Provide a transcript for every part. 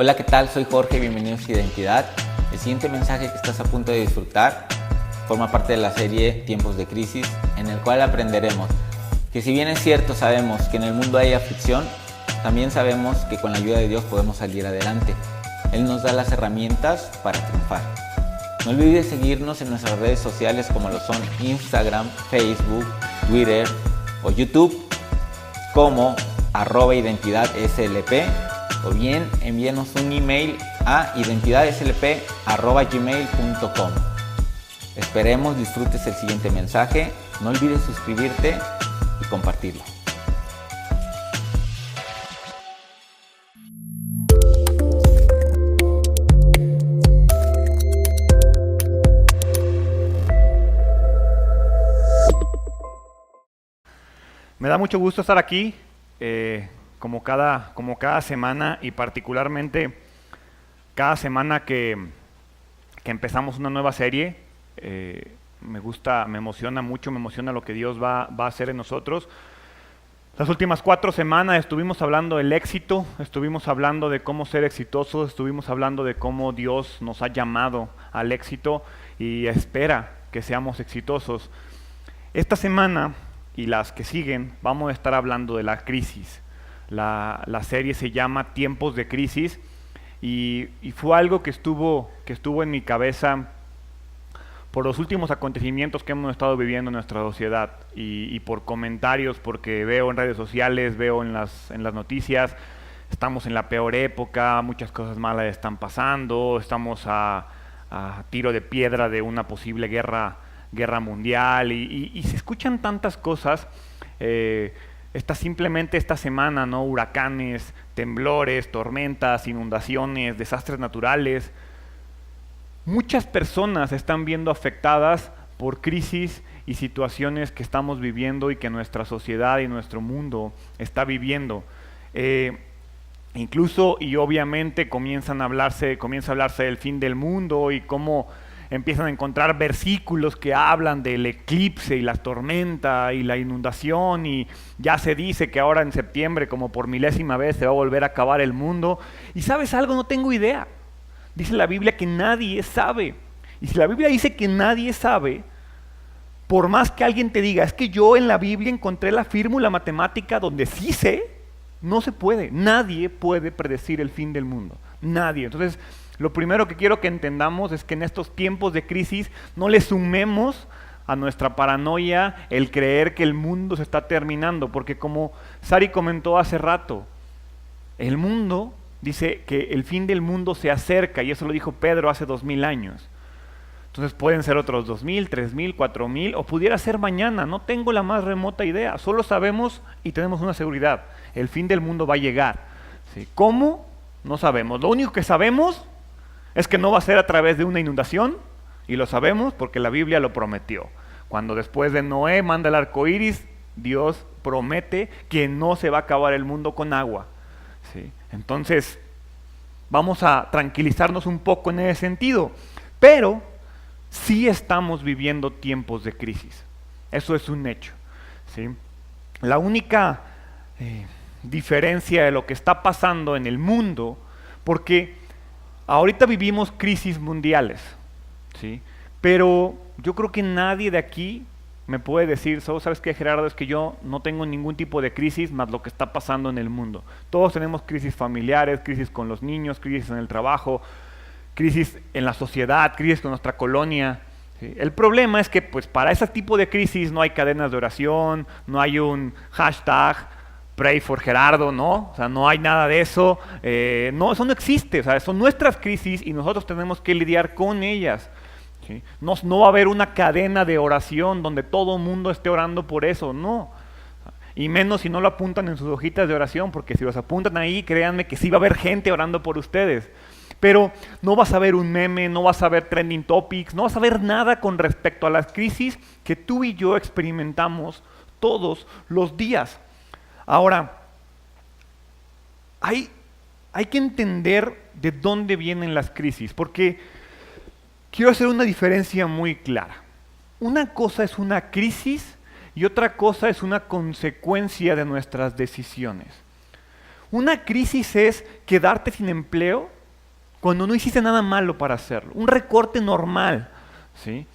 Hola, ¿qué tal? Soy Jorge, bienvenidos a Identidad. El siguiente mensaje que estás a punto de disfrutar forma parte de la serie Tiempos de Crisis, en el cual aprenderemos que si bien es cierto, sabemos que en el mundo hay aflicción, también sabemos que con la ayuda de Dios podemos salir adelante. Él nos da las herramientas para triunfar. No olvides seguirnos en nuestras redes sociales como lo son Instagram, Facebook, Twitter o YouTube como @identidadslp, o bien envíenos un email a identidadslp@gmail.com. Esperemos disfrutes el siguiente mensaje. No olvides suscribirte y compartirlo. Me da mucho gusto estar aquí, como cada semana, y particularmente cada semana que empezamos una nueva serie. Me gusta, me emociona mucho, me emociona lo que Dios va a hacer en nosotros. Las últimas 4 semanas estuvimos hablando del éxito, estuvimos hablando de cómo ser exitosos, estuvimos hablando de cómo Dios nos ha llamado al éxito y espera que seamos exitosos. Esta semana y las que siguen vamos a estar hablando de la crisis. La serie se llama Tiempos de Crisis y fue algo que estuvo en mi cabeza por los últimos acontecimientos que hemos estado viviendo en nuestra sociedad y por comentarios, porque veo en redes sociales, veo en las noticias, estamos en la peor época, muchas cosas malas están pasando, estamos a tiro de piedra de una posible guerra mundial y se escuchan tantas cosas. Simplemente esta semana, ¿no? Huracanes, temblores, tormentas, inundaciones, desastres naturales. Muchas personas están viendo afectadas por crisis y situaciones que estamos viviendo y que nuestra sociedad y nuestro mundo está viviendo. Incluso y obviamente comienza a hablarse del fin del mundo y cómo empiezan a encontrar versículos que hablan del eclipse y la tormenta y la inundación, y ya se dice que ahora en septiembre, como por 1000ª vez, se va a volver a acabar el mundo. Y ¿sabes algo? No tengo idea. Dice la Biblia que nadie sabe. Y si la Biblia dice que nadie sabe, por más que alguien te diga, es que yo en la Biblia encontré la fórmula matemática donde sí sé, no se puede. Nadie puede predecir el fin del mundo. Nadie. Entonces, lo primero que quiero que entendamos es que en estos tiempos de crisis no le sumemos a nuestra paranoia el creer que el mundo se está terminando, porque como Sari comentó hace rato, el mundo dice que el fin del mundo se acerca, y eso lo dijo Pedro hace 2000 años. Entonces pueden ser otros 2000, 3000, 4000, o pudiera ser mañana, no tengo la más remota idea. Solo sabemos y tenemos una seguridad: el fin del mundo va a llegar. ¿Sí? ¿Cómo? No sabemos. Lo único que sabemos es que no va a ser a través de una inundación, y lo sabemos porque la Biblia lo prometió. Cuando después de Noé manda el arco iris, Dios promete que no se va a acabar el mundo con agua. ¿Sí? Entonces, vamos a tranquilizarnos un poco en ese sentido, pero sí estamos viviendo tiempos de crisis. Eso es un hecho. ¿Sí? La única diferencia de lo que está pasando en el mundo, porque ahorita vivimos crisis mundiales, ¿sí? Pero yo creo que nadie de aquí me puede decir, ¿sabes qué, Gerardo? Es que yo no tengo ningún tipo de crisis más lo que está pasando en el mundo. Todos tenemos crisis familiares, crisis con los niños, crisis en el trabajo, crisis en la sociedad, crisis con nuestra colonia. ¿Sí? El problema es que pues para ese tipo de crisis no hay cadenas de oración, no hay un hashtag Pray for Gerardo, ¿no? O sea, no hay nada de eso. No, eso no existe. O sea, son nuestras crisis y nosotros tenemos que lidiar con ellas. ¿Sí? No va a haber una cadena de oración donde todo el mundo esté orando por eso, no. Y menos si no lo apuntan en sus hojitas de oración, porque si los apuntan ahí, créanme que sí va a haber gente orando por ustedes. Pero no vas a ver un meme, no vas a ver trending topics, no vas a ver nada con respecto a las crisis que tú y yo experimentamos todos los días. Ahora, hay que entender de dónde vienen las crisis, porque quiero hacer una diferencia muy clara. Una cosa es una crisis y otra cosa es una consecuencia de nuestras decisiones. Una crisis es quedarte sin empleo cuando no hiciste nada malo para hacerlo. Un recorte normal, ¿sí?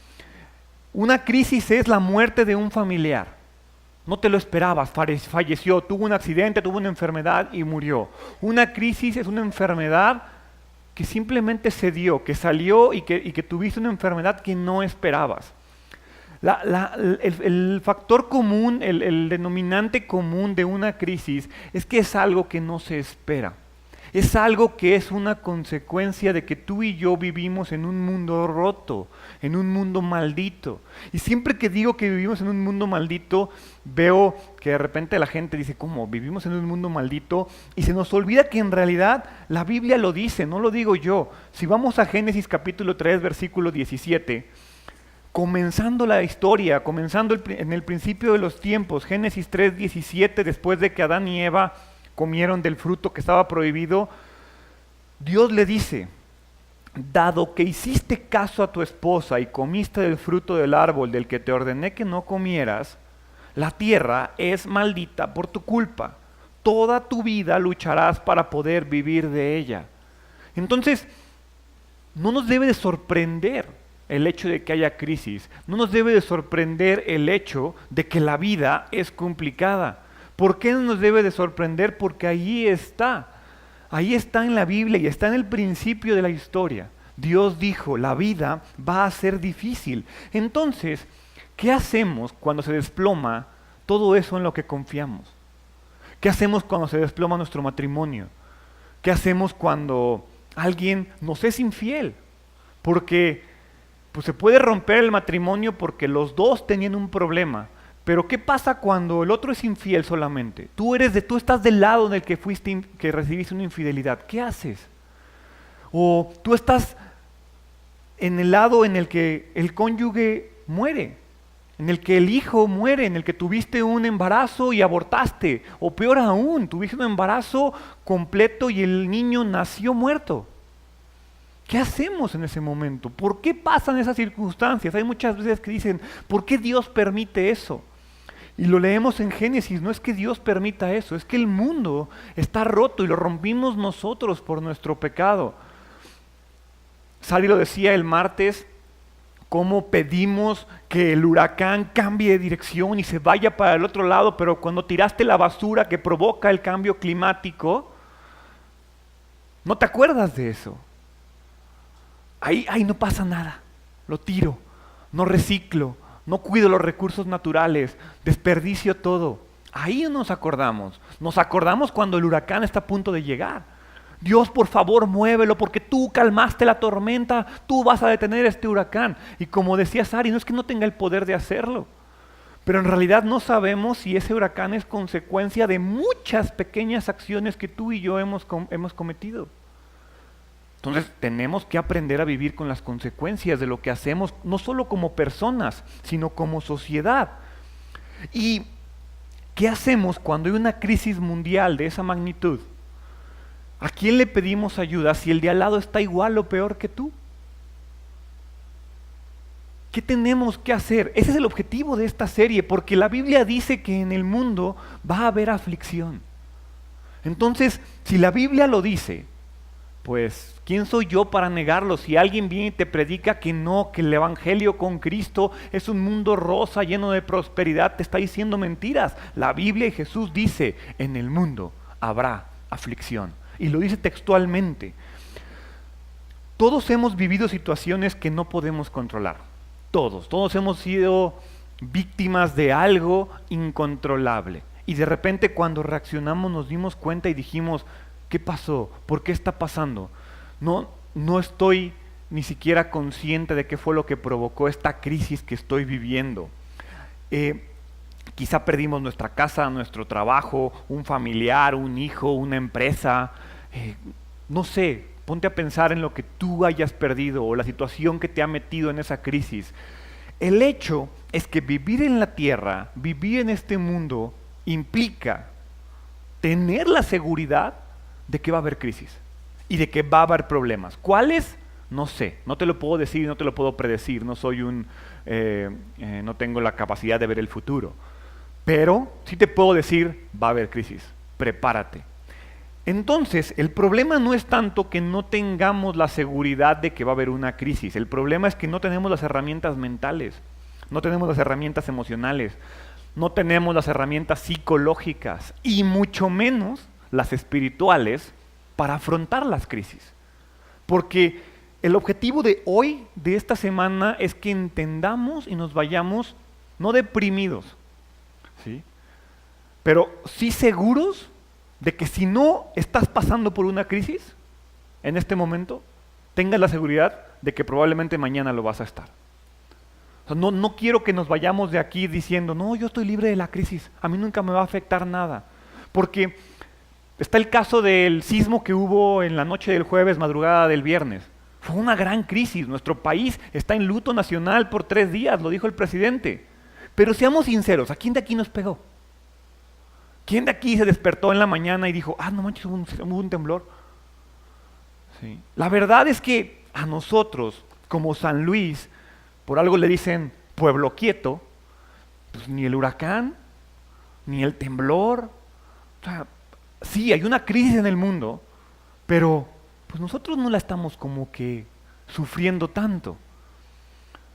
Una crisis es la muerte de un familiar. No te lo esperabas, falleció, tuvo un accidente, tuvo una enfermedad y murió. Una crisis es una enfermedad que simplemente se dio, que salió y que tuviste una enfermedad que no esperabas. El factor común, el denominante común de una crisis es que es algo que no se espera. Es algo que es una consecuencia de que tú y yo vivimos en un mundo roto, en un mundo maldito. Y siempre que digo que vivimos en un mundo maldito, veo que de repente la gente dice, ¿cómo? ¿Vivimos en un mundo maldito? Y se nos olvida que en realidad la Biblia lo dice, no lo digo yo. Si vamos a Génesis capítulo 3, versículo 17, comenzando la historia, comenzando en el principio de los tiempos, Génesis 3, 17, después de que Adán y Eva comieron del fruto que estaba prohibido, Dios le dice, dado que hiciste caso a tu esposa y comiste del fruto del árbol del que te ordené que no comieras, la tierra es maldita por tu culpa. Toda tu vida lucharás para poder vivir de ella. Entonces, no nos debe de sorprender el hecho de que haya crisis. No nos debe de sorprender el hecho de que la vida es complicada. ¿Por qué no nos debe de sorprender? Porque ahí está en la Biblia y está en el principio de la historia. Dios dijo, la vida va a ser difícil. Entonces, ¿qué hacemos cuando se desploma todo eso en lo que confiamos? ¿Qué hacemos cuando se desploma nuestro matrimonio? ¿Qué hacemos cuando alguien nos es infiel? Porque pues, se puede romper el matrimonio porque los dos tenían un problema. Pero ¿qué pasa cuando el otro es infiel solamente? Tú estás del lado en el que recibiste una infidelidad. ¿Qué haces? O tú estás en el lado en el que el cónyuge muere, en el que el hijo muere, en el que tuviste un embarazo y abortaste. O peor aún, tuviste un embarazo completo y el niño nació muerto. ¿Qué hacemos en ese momento? ¿Por qué pasan esas circunstancias? Hay muchas veces que dicen, ¿por qué Dios permite eso? Y lo leemos en Génesis, no es que Dios permita eso, es que el mundo está roto y lo rompimos nosotros por nuestro pecado. Sally lo decía el martes, cómo pedimos que el huracán cambie de dirección y se vaya para el otro lado, pero cuando tiraste la basura que provoca el cambio climático, no te acuerdas de eso. Ahí no pasa nada, lo tiro, no reciclo, no cuido los recursos naturales, desperdicio todo. Ahí nos acordamos cuando el huracán está a punto de llegar. Dios, por favor, muévelo porque tú calmaste la tormenta, tú vas a detener este huracán. Y como decía Sari, no es que no tenga el poder de hacerlo, pero en realidad no sabemos si ese huracán es consecuencia de muchas pequeñas acciones que tú y yo hemos cometido. Entonces tenemos que aprender a vivir con las consecuencias de lo que hacemos, no solo como personas, sino como sociedad. ¿Y qué hacemos cuando hay una crisis mundial de esa magnitud? ¿A quién le pedimos ayuda si el de al lado está igual o peor que tú? ¿Qué tenemos que hacer? Ese es el objetivo de esta serie, porque la Biblia dice que en el mundo va a haber aflicción. Entonces, si la Biblia lo dice, pues, ¿quién soy yo para negarlo? Si alguien viene y te predica que no, que el evangelio con Cristo es un mundo rosa lleno de prosperidad, te está diciendo mentiras. La Biblia y Jesús dice, en el mundo habrá aflicción. Y lo dice textualmente. Todos hemos vivido situaciones que no podemos controlar. Todos hemos sido víctimas de algo incontrolable. Y de repente cuando reaccionamos nos dimos cuenta y dijimos, ¿qué pasó? ¿Por qué está pasando? No estoy ni siquiera consciente de qué fue lo que provocó esta crisis que estoy viviendo. Quizá perdimos nuestra casa, nuestro trabajo, un familiar, un hijo, una empresa. No sé, ponte a pensar en lo que tú hayas perdido o la situación que te ha metido en esa crisis. El hecho es que vivir en la tierra, vivir en este mundo, implica tener la seguridad de que va a haber crisis y de que va a haber problemas. ¿Cuáles? No sé, no te lo puedo decir, no te lo puedo predecir, no tengo la capacidad de ver el futuro. Pero sí te puedo decir, va a haber crisis, prepárate. Entonces, el problema no es tanto que no tengamos la seguridad de que va a haber una crisis. El problema es que no tenemos las herramientas mentales, no tenemos las herramientas emocionales, no tenemos las herramientas psicológicas y mucho menos las espirituales para afrontar las crisis. Porque el objetivo de hoy, de esta semana, es que entendamos y nos vayamos no deprimidos, ¿sí?, pero sí seguros de que si no estás pasando por una crisis en este momento, tengas la seguridad de que probablemente mañana lo vas a estar. O sea, no quiero que nos vayamos de aquí diciendo, no, yo estoy libre de la crisis, a mí nunca me va a afectar nada. Porque está el caso del sismo que hubo en la noche del jueves, madrugada del viernes. Fue una gran crisis, nuestro país está en luto nacional por 3 días, lo dijo el presidente. Pero seamos sinceros, ¿a quién de aquí nos pegó? ¿Quién de aquí se despertó en la mañana y dijo, no manches, hubo un temblor? Sí. La verdad es que a nosotros, como San Luis, por algo le dicen pueblo quieto, pues ni el huracán, ni el temblor. O sea, sí, hay una crisis en el mundo, pero pues nosotros no la estamos como que sufriendo tanto.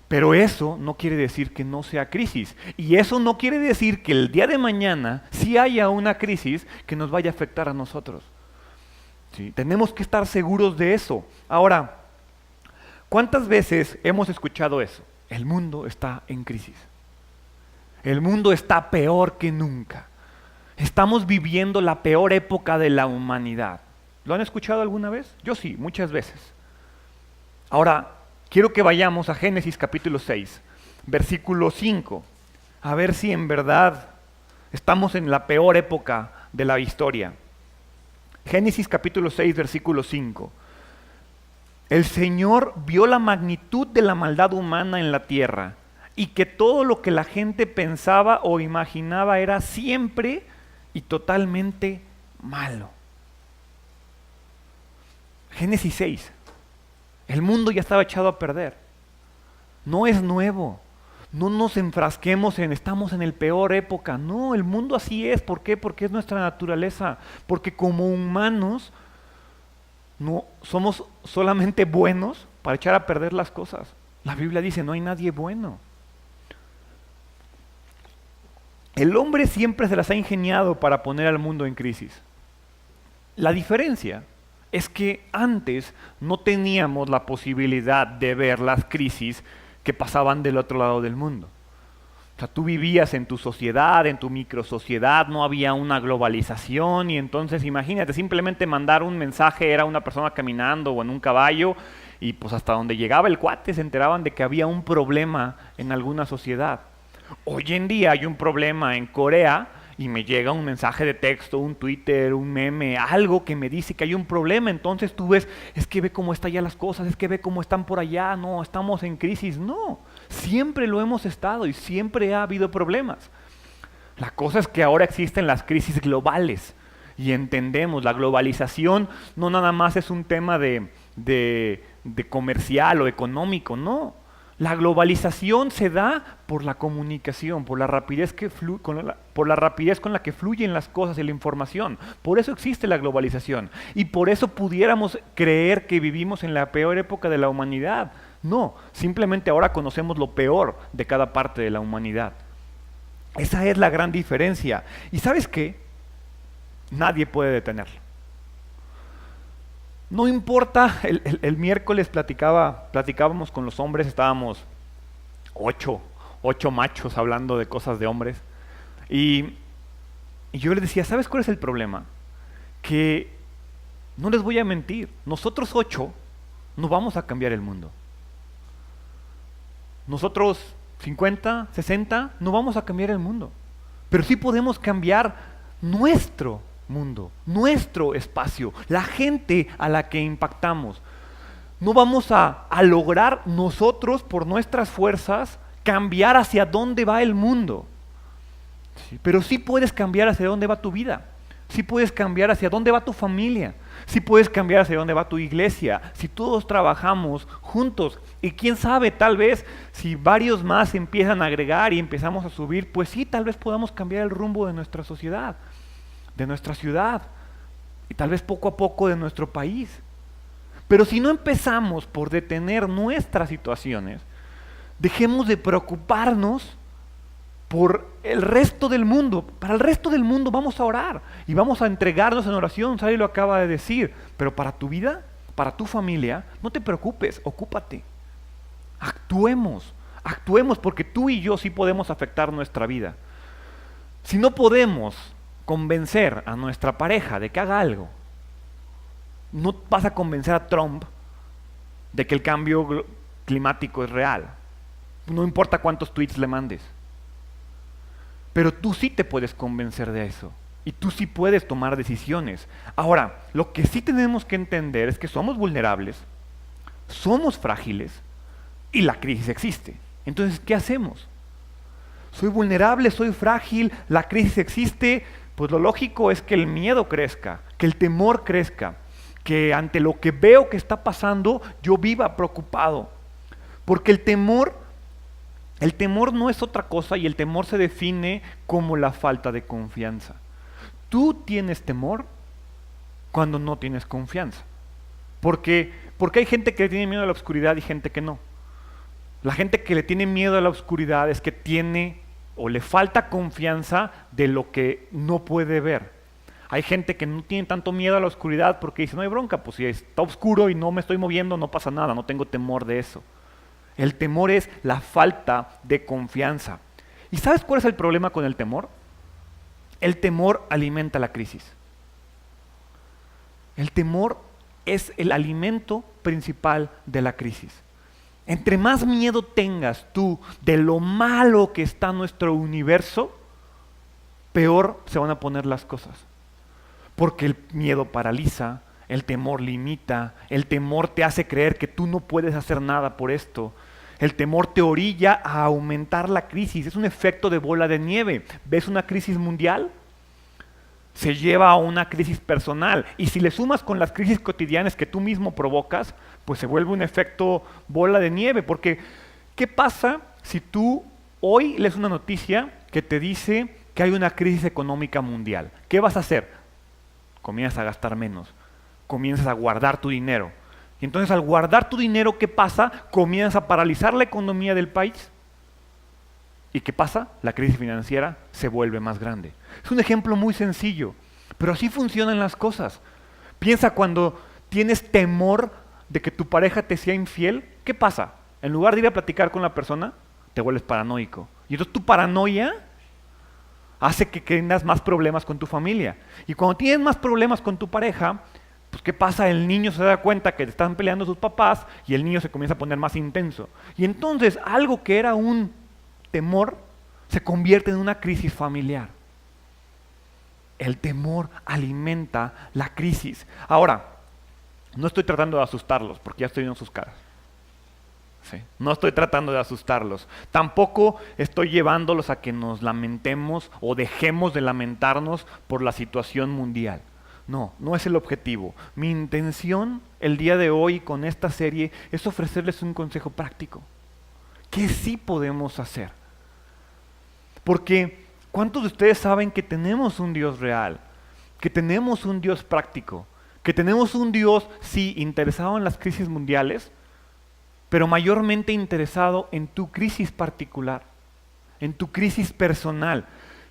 Pero eso no quiere decir que no sea crisis. Y eso no quiere decir que el día de mañana sí haya una crisis que nos vaya a afectar a nosotros. ¿Sí? Tenemos que estar seguros de eso. Ahora, ¿cuántas veces hemos escuchado eso? El mundo está en crisis. El mundo está peor que nunca. Estamos viviendo la peor época de la humanidad. ¿Lo han escuchado alguna vez? Yo sí, muchas veces. Ahora, quiero que vayamos a Génesis capítulo 6, versículo 5, a ver si en verdad estamos en la peor época de la historia. Génesis capítulo 6, versículo 5. El Señor vio la magnitud de la maldad humana en la tierra y que todo lo que la gente pensaba o imaginaba era siempre y totalmente malo. Génesis 6. El mundo ya estaba echado a perder. No es nuevo. No nos enfrasquemos en estamos en el peor época. No, el mundo así es. ¿Por qué? Porque es nuestra naturaleza. Porque como humanos no somos solamente buenos para echar a perder las cosas. La Biblia dice, no hay nadie bueno. El hombre siempre se las ha ingeniado para poner al mundo en crisis. La diferencia es que antes no teníamos la posibilidad de ver las crisis que pasaban del otro lado del mundo. O sea, tú vivías en tu sociedad, en tu microsociedad, no había una globalización y entonces imagínate, simplemente mandar un mensaje era una persona caminando o en un caballo y pues hasta donde llegaba el cuate se enteraban de que había un problema en alguna sociedad. Hoy en día hay un problema en Corea y me llega un mensaje de texto, un Twitter, un meme, algo que me dice que hay un problema, entonces tú ves, es que ve cómo están ya las cosas, es que ve cómo están por allá, no, estamos en crisis, no, siempre lo hemos estado y siempre ha habido problemas. La cosa es que ahora existen las crisis globales y entendemos, la globalización no nada más es un tema de comercial o económico, no. La globalización se da por la comunicación, por la rapidez con la que fluyen las cosas y la información. Por eso existe la globalización. Y por eso pudiéramos creer que vivimos en la peor época de la humanidad. No, simplemente ahora conocemos lo peor de cada parte de la humanidad. Esa es la gran diferencia. ¿Y sabes qué? Nadie puede detenerlo. No importa, el miércoles platicábamos con los hombres, estábamos ocho machos hablando de cosas de hombres. Y yo les decía, ¿sabes cuál es el problema? Que, no les voy a mentir, nosotros 8 no vamos a cambiar el mundo. Nosotros 50, 60, no vamos a cambiar el mundo. Pero sí podemos cambiar nuestro mundo, nuestro espacio, la gente a la que impactamos. No vamos a lograr nosotros por nuestras fuerzas cambiar hacia dónde va el mundo. Sí, pero sí puedes cambiar hacia dónde va tu vida. Sí puedes cambiar hacia dónde va tu familia. Sí puedes cambiar hacia dónde va tu iglesia. Si todos trabajamos juntos. Y quién sabe, tal vez si varios más empiezan a agregar y empezamos a subir, pues sí, tal vez podamos cambiar el rumbo de nuestra sociedad, de nuestra ciudad. y tal vez poco a poco de nuestro país. Pero si no empezamos por detener nuestras situaciones, dejemos de preocuparnos por el resto del mundo. Para el resto del mundo vamos a orar y vamos a entregarnos en oración. Sally lo acaba de decir. Pero para tu vida, para tu familia, no te preocupes, ocúpate. Actuemos porque tú y yo sí podemos afectar nuestra vida. Si no podemos convencer a nuestra pareja de que haga algo, no vas a convencer a Trump de que el cambio climático es real. No importa cuántos tweets le mandes. Pero tú sí te puedes convencer de eso. Y tú sí puedes tomar decisiones. Ahora, lo que sí tenemos que entender es que somos vulnerables, somos frágiles y la crisis existe. Entonces, ¿qué hacemos? Soy vulnerable, soy frágil, la crisis existe. Pues lo lógico es que el miedo crezca, que el temor crezca, que ante lo que veo que está pasando, yo viva preocupado. Porque el temor no es otra cosa y el temor se define como la falta de confianza. Tú tienes temor cuando no tienes confianza. Porque hay gente que le tiene miedo a la oscuridad y gente que no. La gente que le tiene miedo a la oscuridad es que tiene o le falta confianza de lo que no puede ver. Hay gente que no tiene tanto miedo a la oscuridad porque dice, no hay bronca, pues si está oscuro y no me estoy moviendo, no pasa nada, no tengo temor de eso. El temor es la falta de confianza. ¿Y sabes cuál es el problema con el temor? El temor alimenta la crisis. El temor es el alimento principal de la crisis. Entre más miedo tengas tú de lo malo que está en nuestro universo, peor se van a poner las cosas. Porque el miedo paraliza, el temor limita, el temor te hace creer que tú no puedes hacer nada por esto. El temor te orilla a aumentar la crisis, es un efecto de bola de nieve. ¿Ves una crisis mundial? Se lleva a una crisis personal. Y si le sumas con las crisis cotidianas que tú mismo provocas, pues se vuelve un efecto bola de nieve. Porque, ¿qué pasa si tú hoy lees una noticia que te dice que hay una crisis económica mundial? ¿Qué vas a hacer? Comienzas a gastar menos, comienzas a guardar tu dinero. Y entonces al guardar tu dinero, ¿qué pasa? Comienzas a paralizar la economía del país. ¿Y qué pasa? La crisis financiera se vuelve más grande. Es un ejemplo muy sencillo, pero así funcionan las cosas. Piensa cuando tienes temor de que tu pareja te sea infiel, ¿qué pasa? En lugar de ir a platicar con la persona, te vuelves paranoico. Y entonces tu paranoia hace que tengas más problemas con tu familia. Y cuando tienes más problemas con tu pareja, pues ¿qué pasa? El niño se da cuenta que te están peleando sus papás y el niño se comienza a poner más intenso. Y entonces algo que era un temor se convierte en una crisis familiar. El temor alimenta la crisis. Ahora, no estoy tratando de asustarlos porque ya estoy viendo sus caras. ¿Sí? No estoy tratando de asustarlos. Tampoco estoy llevándolos a que nos lamentemos o dejemos de lamentarnos por la situación mundial. No, no es el objetivo. Mi intención el día de hoy con esta serie es ofrecerles un consejo práctico. ¿Qué sí podemos hacer? Porque ¿cuántos de ustedes saben que tenemos un Dios real? Que tenemos un Dios práctico. Que tenemos un Dios, sí, interesado en las crisis mundiales, pero mayormente interesado en tu crisis particular, en tu crisis personal.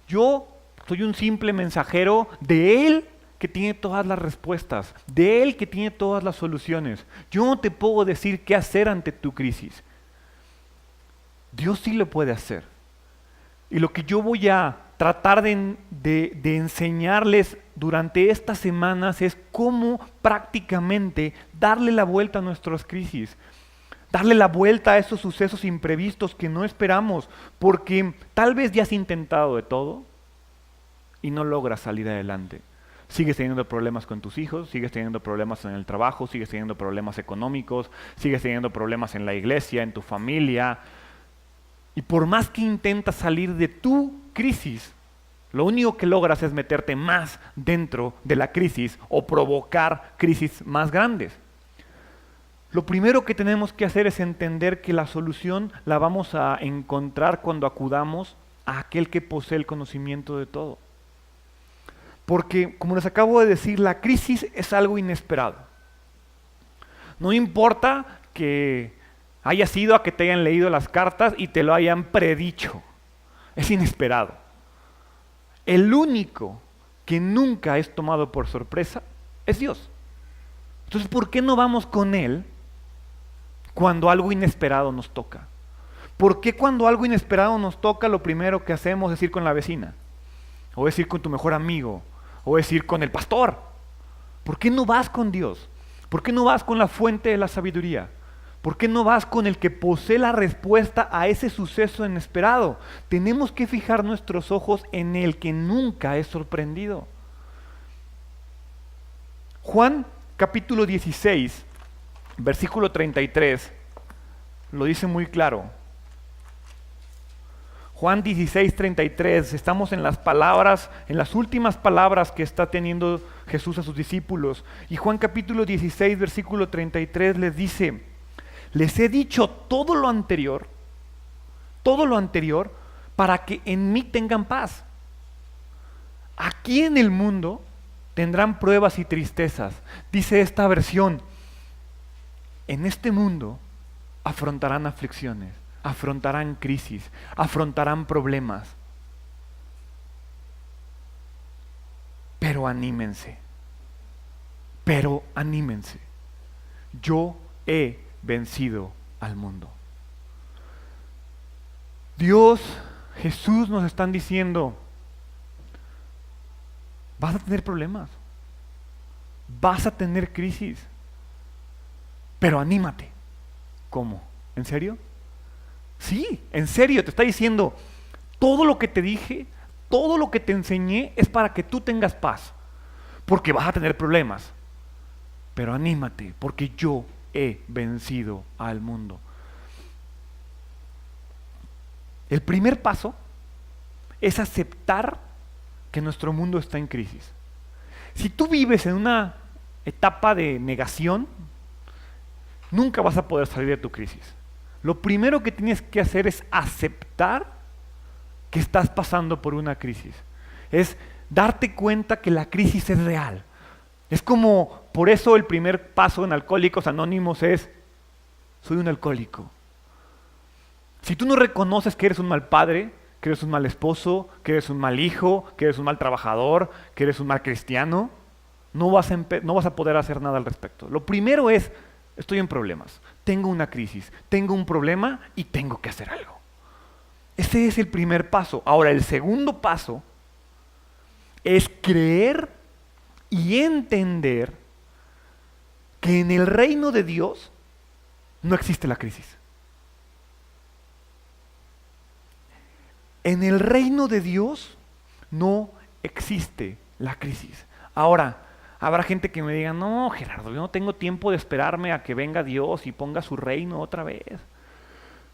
Yo soy un simple mensajero de Él que tiene todas las respuestas, de Él que tiene todas las soluciones. Yo no te puedo decir qué hacer ante tu crisis. Dios sí lo puede hacer. Y lo que yo voy a tratar de enseñarles durante estas semanas es cómo prácticamente darle la vuelta a nuestras crisis. Darle la vuelta a esos sucesos imprevistos que no esperamos, porque tal vez ya has intentado de todo y no logras salir adelante. Sigues teniendo problemas con tus hijos, sigues teniendo problemas en el trabajo, sigues teniendo problemas económicos, sigues teniendo problemas en la iglesia, en tu familia. Y por más que intentas salir de tu crisis, lo único que logras es meterte más dentro de la crisis o provocar crisis más grandes. Lo primero que tenemos que hacer es entender que la solución la vamos a encontrar cuando acudamos a aquel que posee el conocimiento de todo. Porque, como les acabo de decir, la crisis es algo inesperado. No importa que haya sido a que te hayan leído las cartas y te lo hayan predicho. Es inesperado. El único que nunca es tomado por sorpresa es Dios. Entonces, ¿por qué no vamos con Él cuando algo inesperado nos toca? ¿Por qué cuando algo inesperado nos toca lo primero que hacemos es ir con la vecina? O es ir con tu mejor amigo, o es ir con el pastor. ¿Por qué no vas con Dios? ¿Por qué no vas con la fuente de la sabiduría? ¿Por qué no vas con el que posee la respuesta a ese suceso inesperado? Tenemos que fijar nuestros ojos en el que nunca es sorprendido. Juan capítulo 16, versículo 33, lo dice muy claro. Juan 16, 33, estamos en las palabras, en las últimas palabras que está teniendo Jesús a sus discípulos. Y Juan capítulo 16, versículo 33 les dice: les he dicho todo lo anterior, para que en mí tengan paz. Aquí en el mundo tendrán pruebas y tristezas. Dice esta versión: en este mundo afrontarán aflicciones, afrontarán crisis, afrontarán problemas. Pero anímense. Yo he vencido al mundo. Dios, Jesús nos están diciendo: vas a tener problemas, vas a tener crisis, pero anímate. ¿Cómo? ¿En serio? Sí, en serio, te está diciendo: todo lo que te dije, todo lo que te enseñé es para que tú tengas paz, porque vas a tener problemas, pero anímate, porque yo he vencido al mundo. El primer paso es aceptar que nuestro mundo está en crisis. Si tú vives en una etapa de negación, nunca vas a poder salir de tu crisis. Lo primero que tienes que hacer es aceptar que estás pasando por una crisis. Es darte cuenta que la crisis es real. Es como, por eso el primer paso en Alcohólicos Anónimos es: soy un alcohólico. Si tú no reconoces que eres un mal padre, que eres un mal esposo, que eres un mal hijo, que eres un mal trabajador, que eres un mal cristiano, no vas a poder hacer nada al respecto. Lo primero es: estoy en problemas, tengo una crisis, tengo un problema y tengo que hacer algo. Ese es el primer paso. Ahora, el segundo paso es creer y entender que en el reino de Dios no existe la crisis. En el reino de Dios no existe la crisis. Ahora, habrá gente que me diga: no, Gerardo, yo no tengo tiempo de esperarme a que venga Dios y ponga su reino otra vez.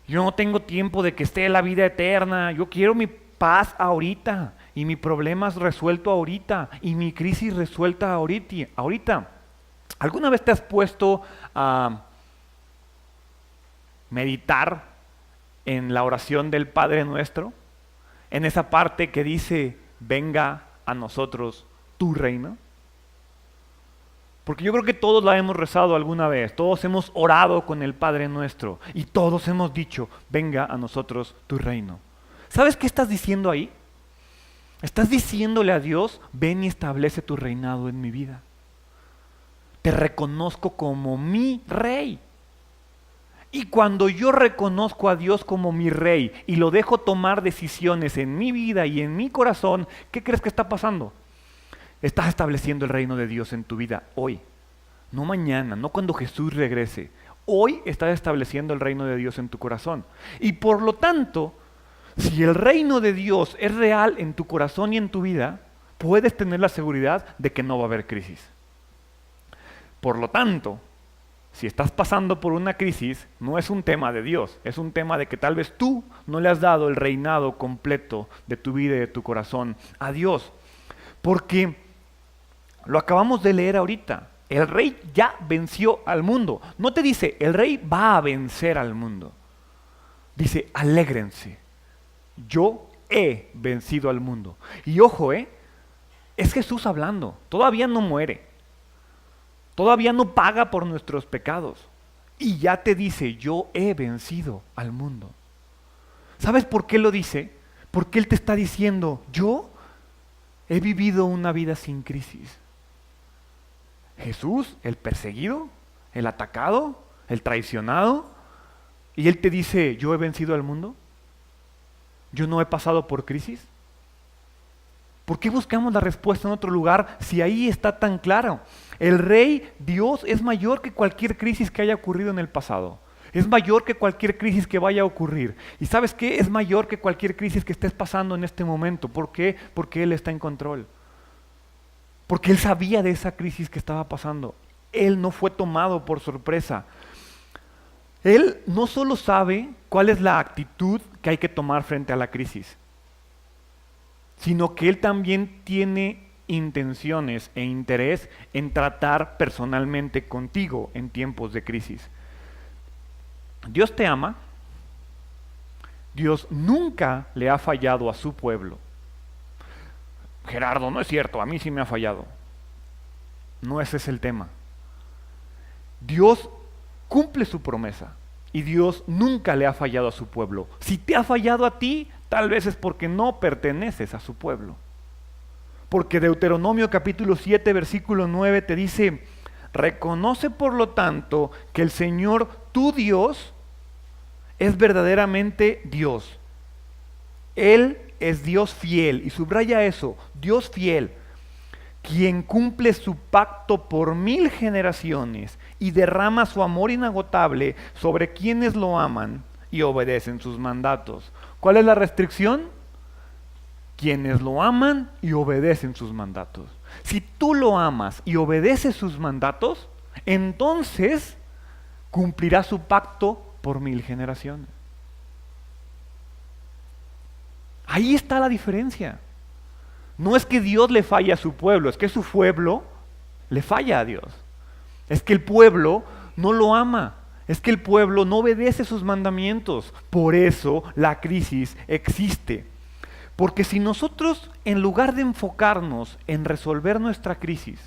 Yo no tengo tiempo de que esté la vida eterna. Yo quiero mi paz ahorita, y mi problema resuelto ahorita, y mi crisis resuelta ahorita. ¿Alguna vez te has puesto a meditar en la oración del Padre Nuestro? En esa parte que dice: venga a nosotros tu reino. Porque yo creo que todos la hemos rezado alguna vez, todos hemos orado con el Padre Nuestro y todos hemos dicho: venga a nosotros tu reino. ¿Sabes qué estás diciendo ahí? Estás diciéndole a Dios: ven y establece tu reinado en mi vida. Te reconozco como mi rey. Y cuando yo reconozco a Dios como mi rey y lo dejo tomar decisiones en mi vida y en mi corazón, ¿qué crees que está pasando? Estás estableciendo el reino de Dios en tu vida hoy, no mañana, no cuando Jesús regrese. Hoy estás estableciendo el reino de Dios en tu corazón. Y por lo tanto, si el reino de Dios es real en tu corazón y en tu vida, puedes tener la seguridad de que no va a haber crisis. Por lo tanto, si estás pasando por una crisis, no es un tema de Dios, es un tema de que tal vez tú no le has dado el reinado completo de tu vida y de tu corazón a Dios. Porque lo acabamos de leer ahorita, el rey ya venció al mundo. No te dice: el rey va a vencer al mundo. Dice: alégrense, yo he vencido al mundo. Y ojo, Es Jesús hablando, todavía no muere, todavía no paga por nuestros pecados y ya te dice, yo he vencido al mundo. ¿Sabes por qué lo dice? Porque Él te está diciendo, yo he vivido una vida sin crisis. Jesús, el perseguido, el atacado, el traicionado, y Él te dice, yo he vencido al mundo, yo no he pasado por crisis. ¿Por qué buscamos la respuesta en otro lugar si ahí está tan claro? El Rey, Dios, es mayor que cualquier crisis que haya ocurrido en el pasado. Es mayor que cualquier crisis que vaya a ocurrir. ¿Y sabes qué? Es mayor que cualquier crisis que estés pasando en este momento. ¿Por qué? Porque Él está en control. Porque Él sabía de esa crisis que estaba pasando. Él no fue tomado por sorpresa. Él no solo sabe cuál es la actitud que hay que tomar frente a la crisis, sino que Él también tiene intenciones e interés en tratar personalmente contigo en tiempos de crisis. Dios te ama. Dios nunca le ha fallado a su pueblo. Gerardo, no es cierto, a mí sí me ha fallado. No ese es el tema. Dios cumple su promesa y Dios nunca le ha fallado a su pueblo. Si te ha fallado a ti, tal vez es porque no perteneces a su pueblo. Porque Deuteronomio capítulo 7, versículo 9 te dice, reconoce por lo tanto que el Señor, tu Dios, es verdaderamente Dios. Él es Dios fiel, y subraya eso, Dios fiel, quien cumple su pacto por 1000 generaciones y derrama su amor inagotable sobre quienes lo aman y obedecen sus mandatos. ¿Cuál es la restricción? Quienes lo aman y obedecen sus mandatos. Si tú lo amas y obedeces sus mandatos, entonces cumplirá su pacto por 1000 generaciones. Ahí está la diferencia. No es que Dios le falle a su pueblo, es que su pueblo le falla a Dios. Es que el pueblo no lo ama, es que el pueblo no obedece sus mandamientos. Por eso la crisis existe. Porque si nosotros, en lugar de enfocarnos en resolver nuestra crisis,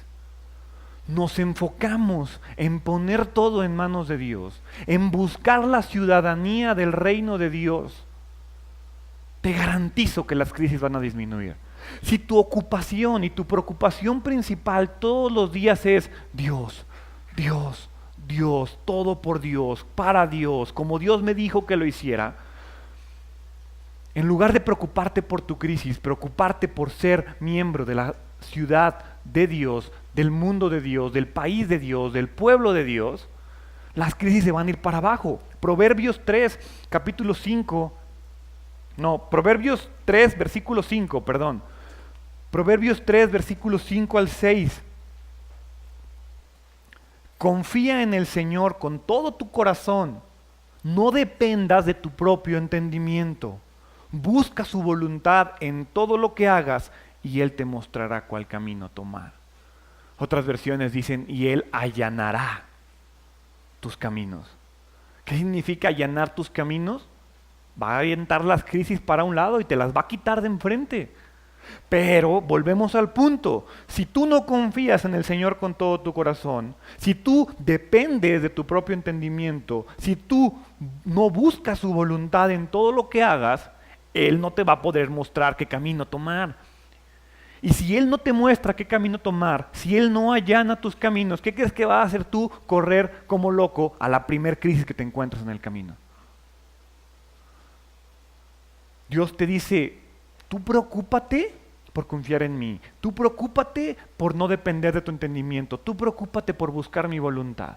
nos enfocamos en poner todo en manos de Dios, en buscar la ciudadanía del reino de Dios, te garantizo que las crisis van a disminuir. Si tu ocupación y tu preocupación principal todos los días es Dios, Dios, Dios, todo por Dios, para Dios, como Dios me dijo que lo hiciera, en lugar de preocuparte por tu crisis, preocuparte por ser miembro de la ciudad de Dios, del mundo de Dios, del país de Dios, del pueblo de Dios, las crisis se van a ir para abajo. Proverbios 3, versículo 5, perdón. Proverbios 3, versículos 5 al 6. Confía en el Señor con todo tu corazón. No dependas de tu propio entendimiento. Busca su voluntad en todo lo que hagas y Él te mostrará cuál camino tomar. Otras versiones dicen, y Él allanará tus caminos. ¿Qué significa allanar tus caminos? Va a aventar las crisis para un lado y te las va a quitar de enfrente. Pero volvemos al punto, si tú no confías en el Señor con todo tu corazón, si tú dependes de tu propio entendimiento, si tú no buscas su voluntad en todo lo que hagas, Él no te va a poder mostrar qué camino tomar. Y si Él no te muestra qué camino tomar, si Él no allana tus caminos, ¿qué crees que vas a hacer tú? Correr como loco a la primer crisis que te encuentras en el camino. Dios te dice, tú preocúpate por confiar en mí, tú preocúpate por no depender de tu entendimiento, tú preocúpate por buscar mi voluntad.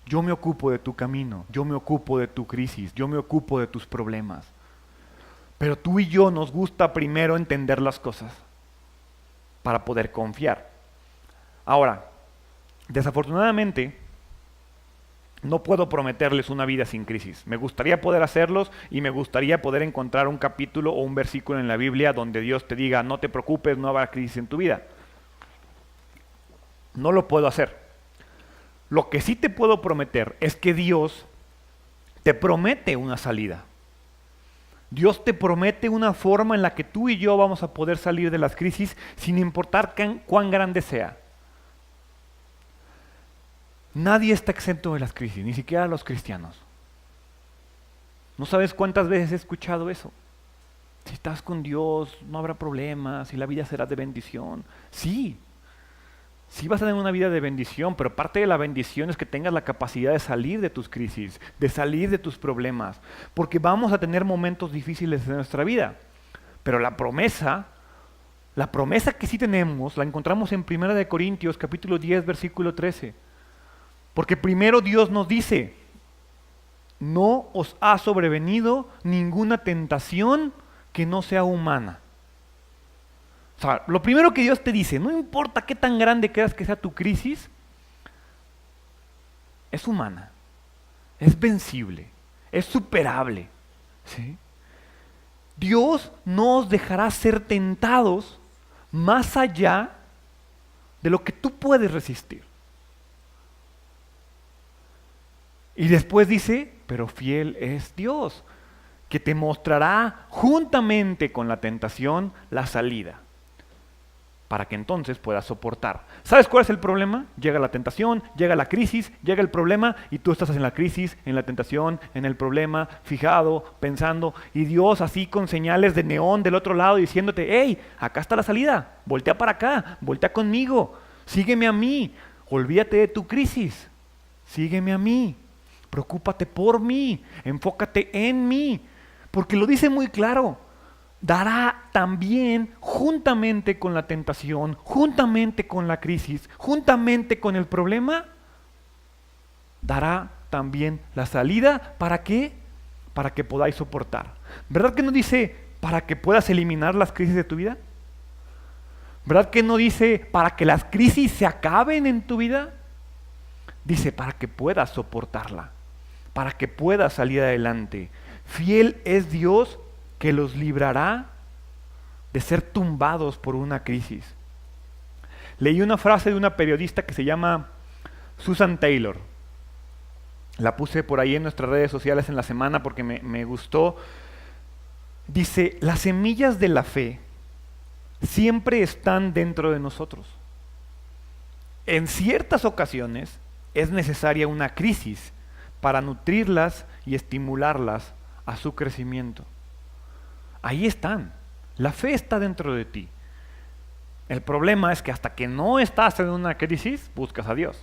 Yo me ocupo de tu camino, yo me ocupo de tu crisis, yo me ocupo de tus problemas. Pero tú y yo nos gusta primero entender las cosas para poder confiar. Ahora, desafortunadamente, no puedo prometerles una vida sin crisis. Me gustaría poder hacerlos y me gustaría poder encontrar un capítulo o un versículo en la Biblia donde Dios te diga, no te preocupes, no habrá crisis en tu vida. No lo puedo hacer. Lo que sí te puedo prometer es que Dios te promete una salida. Dios te promete una forma en la que tú y yo vamos a poder salir de las crisis sin importar cuán grande sea. Nadie está exento de las crisis, ni siquiera los cristianos. No sabes cuántas veces he escuchado eso. Si estás con Dios, no habrá problemas, y la vida será de bendición. Sí vas a tener una vida de bendición, pero parte de la bendición es que tengas la capacidad de salir de tus crisis, de salir de tus problemas, porque vamos a tener momentos difíciles en nuestra vida. Pero la promesa que sí tenemos, la encontramos en 1 Corintios capítulo 10, versículo 13. Porque primero Dios nos dice, no os ha sobrevenido ninguna tentación que no sea humana. O sea, lo primero que Dios te dice, no importa qué tan grande creas que sea tu crisis, es humana, es vencible, es superable. ¿Sí? Dios no os dejará ser tentados más allá de lo que tú puedes resistir. Y después dice, pero fiel es Dios, que te mostrará juntamente con la tentación la salida, para que entonces puedas soportar. ¿Sabes cuál es el problema? Llega la tentación, llega la crisis, llega el problema y tú estás en la crisis, en la tentación, en el problema, fijado, pensando, y Dios así con señales de neón del otro lado diciéndote, hey, acá está la salida, voltea para acá, voltea conmigo, sígueme a mí, olvídate de tu crisis, sígueme a mí, preocúpate por mí, enfócate en mí, porque lo dice muy claro. Dará también, juntamente con la tentación, juntamente con la crisis, juntamente con el problema, dará también la salida. ¿Para qué? Para que podáis soportar. ¿Verdad que no dice para que puedas eliminar las crisis de tu vida? ¿Verdad que no dice para que las crisis se acaben en tu vida? Dice para que puedas soportarla, para que puedas salir adelante. Fiel es Dios que los librará de ser tumbados por una crisis. Leí una frase de una periodista que se llama Susan Taylor. La puse por ahí en nuestras redes sociales en la semana porque me gustó. Dice, las semillas de la fe siempre están dentro de nosotros. En ciertas ocasiones es necesaria una crisis para nutrirlas y estimularlas a su crecimiento. Ahí están. La fe está dentro de ti. El problema es que hasta que no estás en una crisis, buscas a Dios.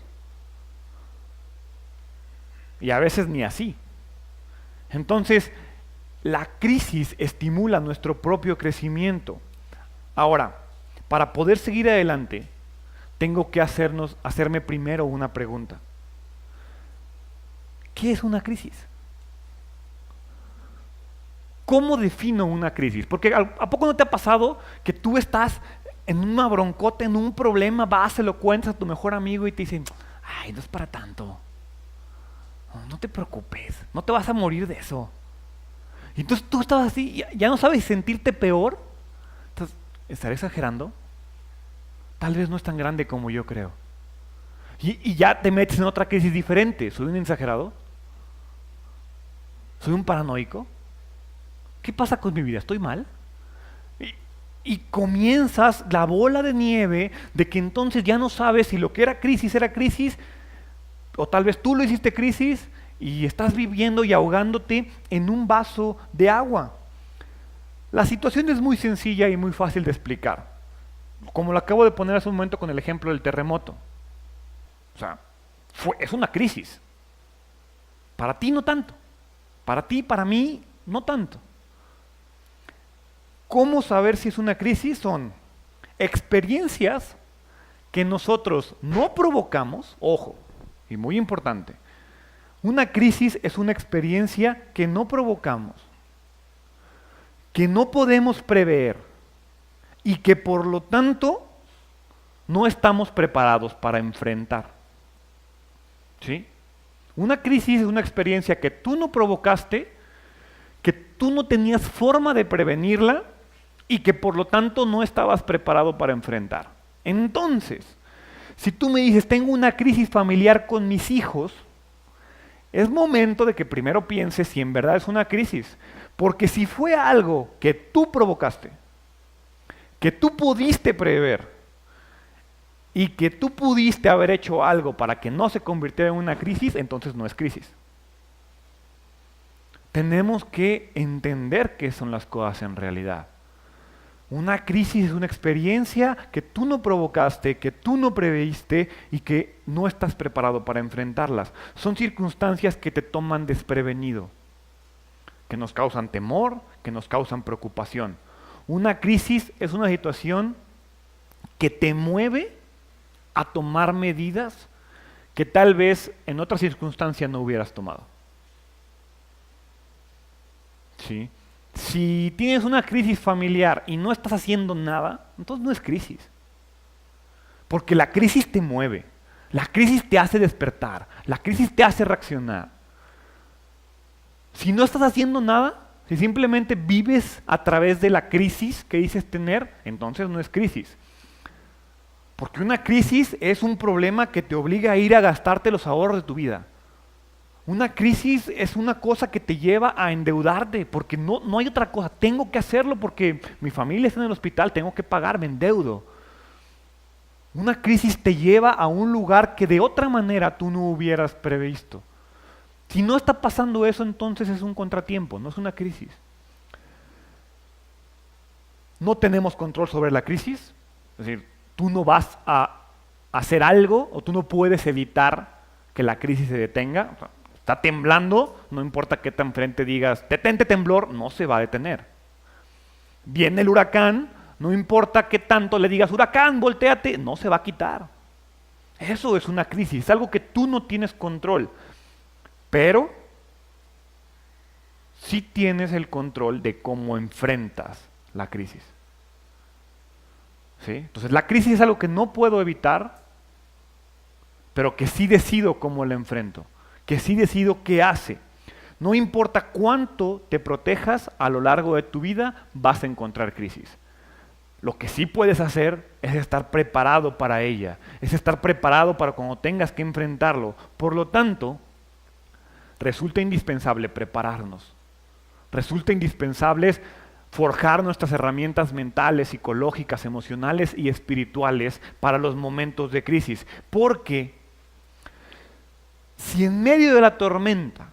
Y a veces ni así. Entonces, la crisis estimula nuestro propio crecimiento. Ahora, para poder seguir adelante, tengo que hacerme primero una pregunta. ¿Qué es una crisis? ¿Cómo defino una crisis? Porque ¿a poco no te ha pasado que tú estás en una broncota, en un problema, vas, se lo cuentas a tu mejor amigo y te dicen, ay, no es para tanto, no te preocupes, no te vas a morir de eso? Y entonces tú estás así, ya no sabes sentirte peor. Entonces, ¿estaré exagerando? Tal vez no es tan grande como yo creo. Y ya te metes en otra crisis diferente. ¿Soy un exagerado? ¿Soy un paranoico? ¿Qué pasa con mi vida? ¿Estoy mal? Y comienzas la bola de nieve de que entonces ya no sabes si lo que era crisis, o tal vez tú lo hiciste crisis y estás viviendo y ahogándote en un vaso de agua. La situación es muy sencilla y muy fácil de explicar. Como lo acabo de poner hace un momento con el ejemplo del terremoto. O sea, es una crisis. Para ti no tanto. Para ti, para mí, no tanto. ¿Cómo saber si es una crisis? Son experiencias que nosotros no provocamos, ojo, y muy importante, una crisis es una experiencia que no provocamos, que no podemos prever y que por lo tanto no estamos preparados para enfrentar. ¿Sí? Una crisis es una experiencia que tú no provocaste, que tú no tenías forma de prevenirla y que por lo tanto no estabas preparado para enfrentar. Entonces, si tú me dices, tengo una crisis familiar con mis hijos, es momento de que primero pienses si en verdad es una crisis, Porque si fue algo que tú provocaste, que tú pudiste prever y que tú pudiste haber hecho algo para que no se convirtiera en una crisis, entonces no es crisis. Tenemos que entender qué son las cosas en realidad. Una crisis es una experiencia que tú no provocaste, que tú no preveíste y que no estás preparado para enfrentarlas. Son circunstancias que te toman desprevenido, que nos causan temor, que nos causan preocupación. Una crisis es una situación que te mueve a tomar medidas que tal vez en otra circunstancia no hubieras tomado. ¿Sí? Si tienes una crisis familiar y no estás haciendo nada, entonces no es crisis. Porque la crisis te mueve, la crisis te hace despertar, la crisis te hace reaccionar. Si no estás haciendo nada, si simplemente vives a través de la crisis que dices tener, entonces no es crisis. Porque una crisis es un problema que te obliga a ir a gastarte los ahorros de tu vida. Una crisis es una cosa que te lleva a endeudarte, porque no hay otra cosa. Tengo que hacerlo porque mi familia está en el hospital, tengo que pagar, me endeudo. Una crisis te lleva a un lugar que de otra manera tú no hubieras previsto. Si no está pasando eso, entonces es un contratiempo, no es una crisis. No tenemos control sobre la crisis, es decir, tú no vas a hacer algo o tú no puedes evitar que la crisis se detenga. Está temblando, no importa qué tan frente digas, detente temblor, no se va a detener. Viene el huracán, no importa qué tanto le digas, huracán, voltéate, no se va a quitar. Eso es una crisis, es algo que tú no tienes control. Pero sí tienes el control de cómo enfrentas la crisis. ¿Sí? Entonces la crisis es algo que no puedo evitar, pero que sí decido cómo la enfrento, que sí decido qué hace. No importa cuánto te protejas a lo largo de tu vida, vas a encontrar crisis. Lo que sí puedes hacer es estar preparado para ella, es estar preparado para cuando tengas que enfrentarlo. Por lo tanto, resulta indispensable prepararnos. Resulta indispensable forjar nuestras herramientas mentales, psicológicas, emocionales y espirituales para los momentos de crisis. Porque si en medio de la tormenta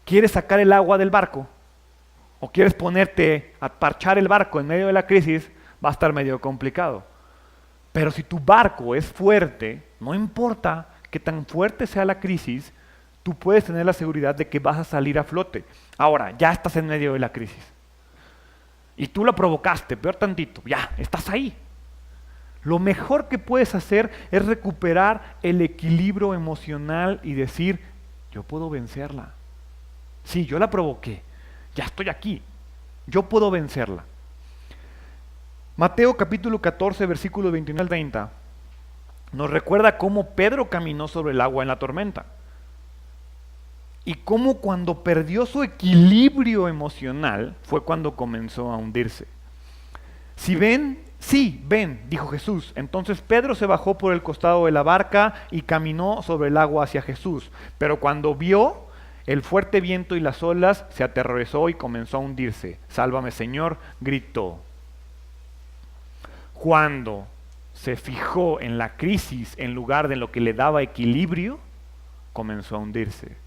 quieres sacar el agua del barco o quieres ponerte a parchar el barco en medio de la crisis, va a estar medio complicado. Pero si tu barco es fuerte, no importa qué tan fuerte sea la crisis, tú puedes tener la seguridad de que vas a salir a flote. Ahora, ya estás en medio de la crisis. Y tú la provocaste, peor tantito, ya, estás ahí. Lo mejor que puedes hacer es recuperar el equilibrio emocional y decir, yo puedo vencerla. Sí, yo la provoqué, ya estoy aquí, yo puedo vencerla. Mateo capítulo 14, versículo 29 al 30, nos recuerda cómo Pedro caminó sobre el agua en la tormenta. Y cómo cuando perdió su equilibrio emocional fue cuando comenzó a hundirse. Si ven, sí, ven, dijo Jesús. Entonces Pedro se bajó por el costado de la barca y caminó sobre el agua hacia Jesús. Pero cuando vio el fuerte viento y las olas, se aterrorizó y comenzó a hundirse. Sálvame, Señor, gritó. Cuando se fijó en la crisis en lugar de lo que le daba equilibrio, comenzó a hundirse.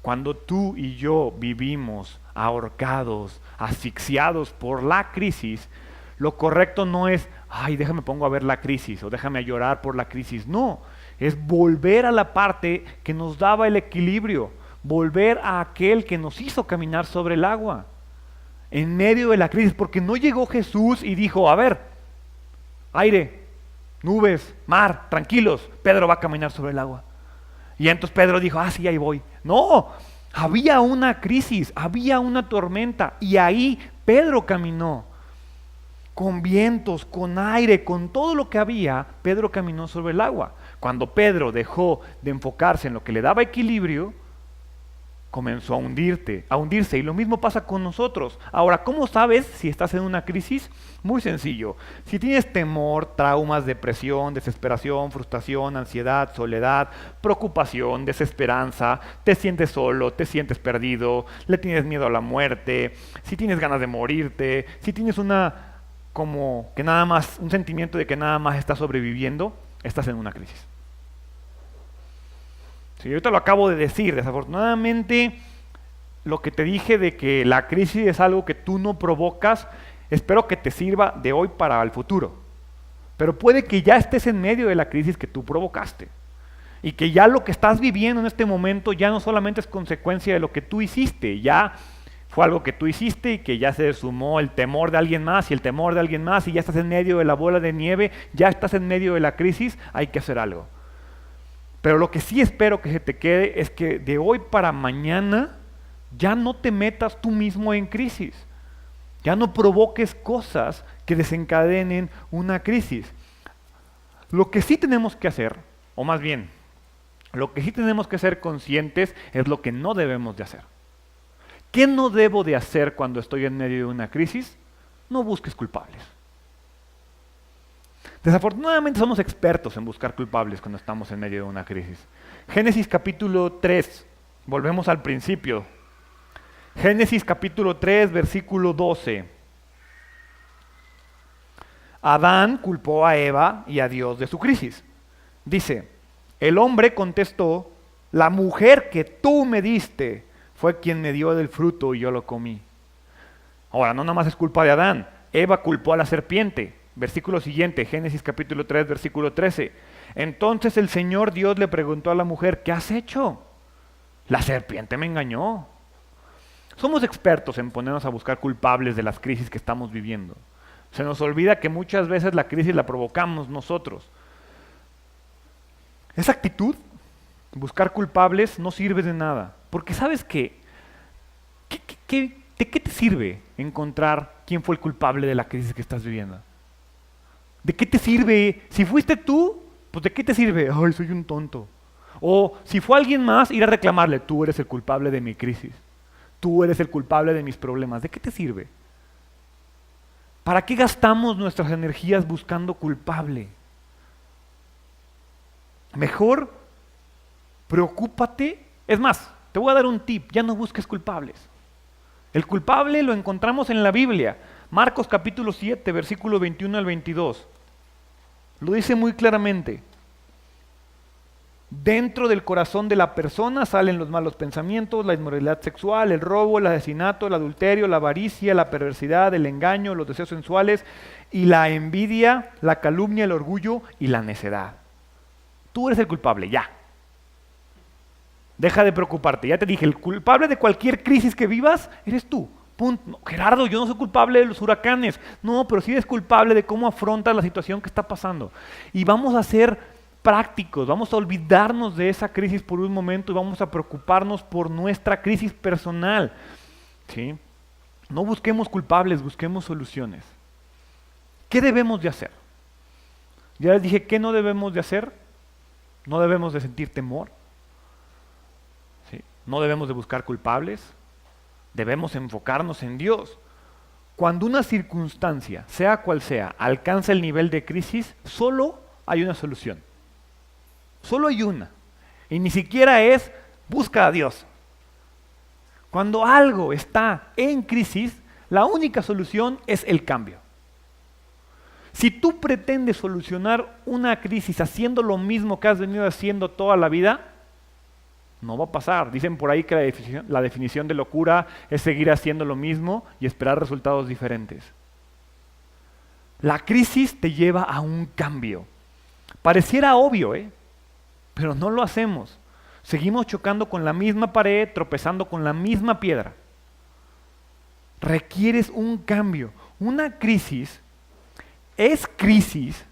Cuando tú y yo vivimos ahorcados, asfixiados por la crisis, lo correcto no es, ay, déjame pongo a ver la crisis o déjame a llorar por la crisis. No, es volver a la parte que nos daba el equilibrio, volver a aquel que nos hizo caminar sobre el agua en medio de la crisis, porque no llegó Jesús y dijo, a ver, aire, nubes, mar, tranquilos, Pedro va a caminar sobre el agua. Y entonces Pedro dijo, sí, ahí voy. No, había una crisis, había una tormenta y ahí Pedro caminó. Con vientos, con aire, con todo lo que había, Pedro caminó sobre el agua. Cuando Pedro dejó de enfocarse en lo que le daba equilibrio, comenzó a hundirse. Y lo mismo pasa con nosotros. Ahora, ¿cómo sabes si estás en una crisis? Muy sencillo. Si tienes temor, traumas, depresión, desesperación, frustración, ansiedad, soledad, preocupación, desesperanza, te sientes solo, te sientes perdido, le tienes miedo a la muerte, si tienes ganas de morirte, si tienes un sentimiento de que nada más estás sobreviviendo, estás en una crisis. Sí, ahorita lo acabo de decir, desafortunadamente lo que te dije de que la crisis es algo que tú no provocas, espero que te sirva de hoy para el futuro. Pero puede que ya estés en medio de la crisis que tú provocaste y que ya lo que estás viviendo en este momento ya no solamente es consecuencia de lo que tú hiciste, ya fue algo que tú hiciste y que ya se sumó el temor de alguien más y el temor de alguien más y ya estás en medio de la bola de nieve, ya estás en medio de la crisis, hay que hacer algo. Pero lo que sí espero que se te quede es que de hoy para mañana ya no te metas tú mismo en crisis. Ya no provoques cosas que desencadenen una crisis. Lo que sí tenemos que hacer, o más bien, lo que sí tenemos que ser conscientes es lo que no debemos de hacer. ¿Qué no debo de hacer cuando estoy en medio de una crisis? No busques culpables. Desafortunadamente somos expertos en buscar culpables cuando estamos en medio de una crisis. Génesis capítulo 3, volvemos al principio. Génesis capítulo 3, versículo 12. Adán culpó a Eva y a Dios de su crisis. Dice, el hombre contestó, la mujer que tú me diste fue quien me dio del fruto y yo lo comí. Ahora, no nada más es culpa de Adán. Eva culpó a la serpiente. Versículo siguiente, Génesis capítulo 3, versículo 13. Entonces el Señor Dios le preguntó a la mujer, ¿qué has hecho? La serpiente me engañó. Somos expertos en ponernos a buscar culpables de las crisis que estamos viviendo. Se nos olvida que muchas veces la crisis la provocamos nosotros. Esa actitud, buscar culpables, no sirve de nada. Porque ¿sabes qué? ¿De qué te sirve encontrar quién fue el culpable de la crisis que estás viviendo? ¿De qué te sirve? Si fuiste tú, pues ¿de qué te sirve? Ay, soy un tonto. O si fue alguien más, ir a reclamarle, tú eres el culpable de mi crisis. Tú eres el culpable de mis problemas. ¿De qué te sirve? ¿Para qué gastamos nuestras energías buscando culpable? Mejor, preocúpate. Es más, te voy a dar un tip, ya no busques culpables. El culpable lo encontramos en la Biblia. Marcos capítulo 7, versículo 21 al 22. Lo dice muy claramente. Dentro del corazón de la persona salen los malos pensamientos, la inmoralidad sexual, el robo, el asesinato, el adulterio, la avaricia, la perversidad, el engaño, los deseos sensuales y la envidia, la calumnia, el orgullo y la necedad. Tú eres el culpable, ya. Deja de preocuparte, ya te dije, el culpable de cualquier crisis que vivas eres tú. Punto. No, Gerardo, yo no soy culpable de los huracanes. No, pero sí eres culpable de cómo afrontas la situación que está pasando. Y vamos a ser prácticos, vamos a olvidarnos de esa crisis por un momento y vamos a preocuparnos por nuestra crisis personal. ¿Sí? No busquemos culpables, busquemos soluciones. ¿Qué debemos de hacer? Ya les dije, ¿qué no debemos de hacer? No debemos de sentir temor. ¿Sí? No debemos de buscar culpables. Debemos enfocarnos en Dios. Cuando una circunstancia, sea cual sea, alcanza el nivel de crisis, solo hay una solución. Solo hay una. Y ni siquiera es busca a Dios. Cuando algo está en crisis, la única solución es el cambio. Si tú pretendes solucionar una crisis haciendo lo mismo que has venido haciendo toda la vida, no va a pasar. Dicen por ahí que la definición de locura es seguir haciendo lo mismo y esperar resultados diferentes. La crisis te lleva a un cambio. Pareciera obvio, pero no lo hacemos. Seguimos chocando con la misma pared, tropezando con la misma piedra. Requieres un cambio. Una crisis es crisis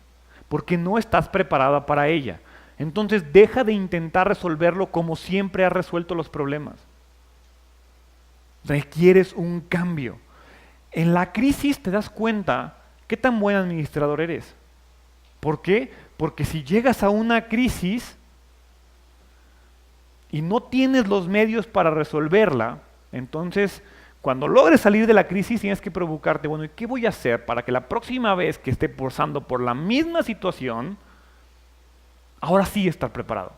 porque no estás preparada para ella. Entonces deja de intentar resolverlo como siempre has resuelto los problemas. Requieres un cambio. En la crisis te das cuenta qué tan buen administrador eres. ¿Por qué? Porque si llegas a una crisis y no tienes los medios para resolverla, entonces cuando logres salir de la crisis tienes que provocarte, bueno, ¿y qué voy a hacer para que la próxima vez que esté pasando por la misma situación, ahora sí estar preparado?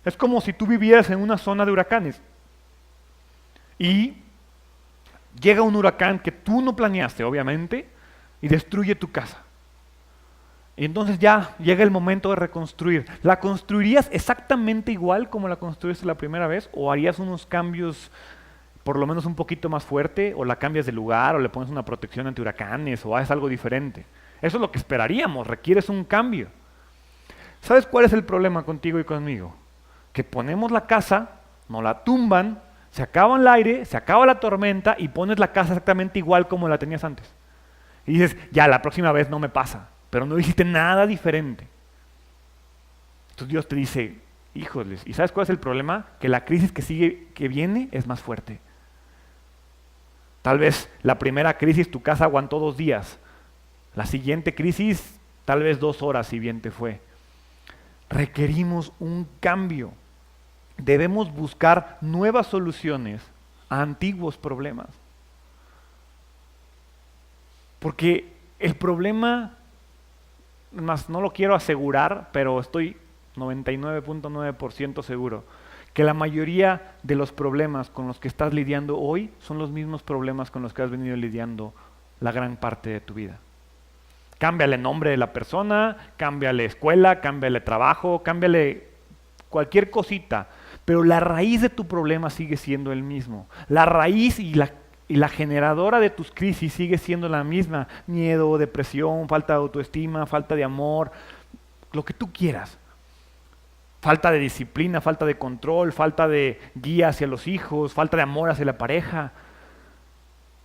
Es como si tú vivieras en una zona de huracanes y llega un huracán que tú no planeaste, obviamente, y destruye tu casa. Y entonces ya llega el momento de reconstruir. ¿La construirías exactamente igual como la construiste la primera vez? ¿O harías unos cambios por lo menos un poquito más fuerte? ¿O la cambias de lugar? ¿O le pones una protección anti huracanes? ¿O haces algo diferente? Eso es lo que esperaríamos, requieres un cambio. ¿Sabes cuál es el problema contigo y conmigo? Que ponemos la casa, nos la tumban, se acaba el aire, se acaba la tormenta y pones la casa exactamente igual como la tenías antes. Y dices, ya, la próxima vez no me pasa, pero no hiciste nada diferente. Entonces Dios te dice, híjoles, ¿y sabes cuál es el problema? Que la crisis que viene es más fuerte. Tal vez la primera crisis tu casa aguantó 2 días, la siguiente crisis tal vez 2 horas si bien te fue. Requerimos un cambio. Debemos buscar nuevas soluciones a antiguos problemas. Porque el problema, más no lo quiero asegurar, pero estoy 99.9% seguro, que la mayoría de los problemas con los que estás lidiando hoy son los mismos problemas con los que has venido lidiando la gran parte de tu vida. Cámbiale el nombre de la persona, cámbiale escuela, cámbiale trabajo, cámbiale cualquier cosita, pero la raíz de tu problema sigue siendo el mismo. La raíz y la generadora de tus crisis sigue siendo la misma. Miedo, depresión, falta de autoestima, falta de amor, lo que tú quieras. Falta de disciplina, falta de control, falta de guía hacia los hijos, falta de amor hacia la pareja.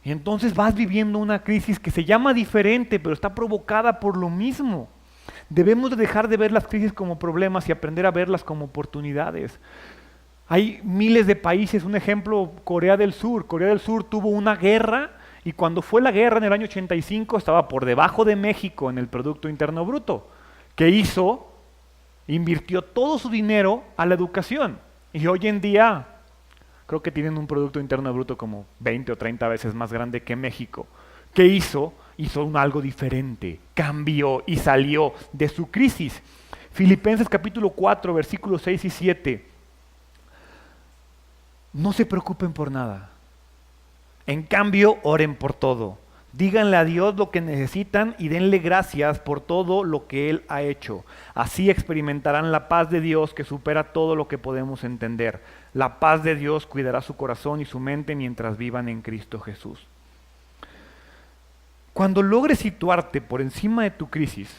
Y entonces vas viviendo una crisis que se llama diferente, pero está provocada por lo mismo. Debemos de dejar de ver las crisis como problemas y aprender a verlas como oportunidades. Hay miles de países, un ejemplo, Corea del Sur. Corea del Sur tuvo una guerra y cuando fue la guerra en el año 85 estaba por debajo de México en el Producto Interno Bruto. ¿Qué hizo? Invirtió todo su dinero a la educación. Y hoy en día creo que tienen un Producto Interno Bruto como 20 o 30 veces más grande que México. ¿Qué hizo? Hizo algo diferente, cambió y salió de su crisis. Filipenses capítulo 4, versículos 6 y 7. No se preocupen por nada. En cambio, oren por todo. Díganle a Dios lo que necesitan y denle gracias por todo lo que Él ha hecho. Así experimentarán la paz de Dios que supera todo lo que podemos entender. La paz de Dios cuidará su corazón y su mente mientras vivan en Cristo Jesús. Cuando logres situarte por encima de tu crisis,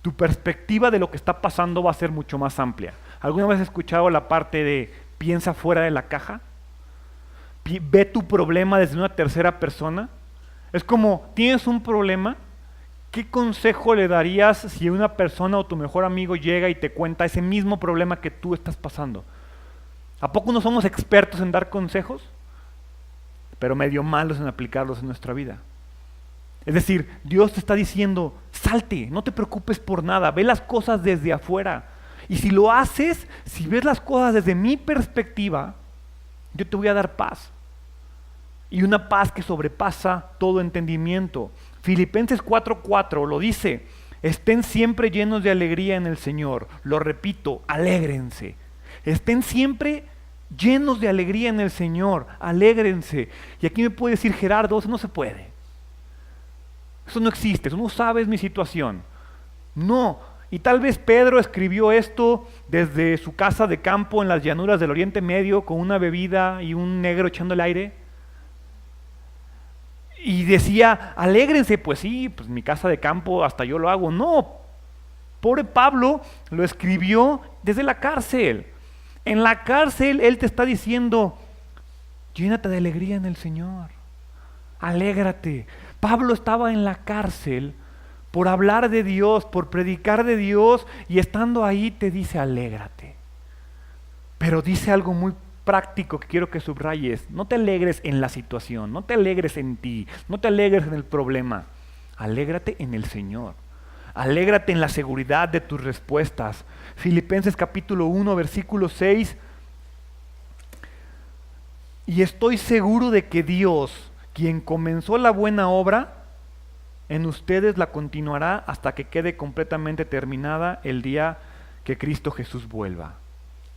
tu perspectiva de lo que está pasando va a ser mucho más amplia. ¿Alguna vez has escuchado la parte de piensa fuera de la caja? Ve tu problema desde una tercera persona. Es como, tienes un problema, ¿qué consejo le darías si una persona o tu mejor amigo llega y te cuenta ese mismo problema que tú estás pasando? ¿A poco no somos expertos en dar consejos? Pero medio malos en aplicarlos en nuestra vida. Es decir, Dios te está diciendo, salte, no te preocupes por nada, ve las cosas desde afuera. Y si lo haces, si ves las cosas desde mi perspectiva, yo te voy a dar paz. Y una paz que sobrepasa todo entendimiento. Filipenses 4:4 lo dice, estén siempre llenos de alegría en el Señor. Lo repito, alégrense. Estén siempre llenos de alegría en el Señor, alégrense. Y aquí me puede decir Gerardo, eso no se puede. Eso no existe, tú no sabes mi situación. No, y tal vez Pedro escribió esto desde su casa de campo en las llanuras del Oriente Medio con una bebida y un negro echando el aire. Y decía, alégrense, pues sí, pues mi casa de campo hasta yo lo hago. No, pobre Pablo lo escribió desde la cárcel. En la cárcel él te está diciendo, llénate de alegría en el Señor, alégrate. Pablo estaba en la cárcel por hablar de Dios, por predicar de Dios, y estando ahí te dice alégrate. Pero dice algo muy práctico que quiero que subrayes, no te alegres en la situación, no te alegres en ti, no te alegres en el problema, alégrate en el Señor. Alégrate en la seguridad de tus respuestas. Filipenses capítulo 1, versículo 6. Y estoy seguro de que Dios, quien comenzó la buena obra, en ustedes la continuará hasta que quede completamente terminada el día que Cristo Jesús vuelva.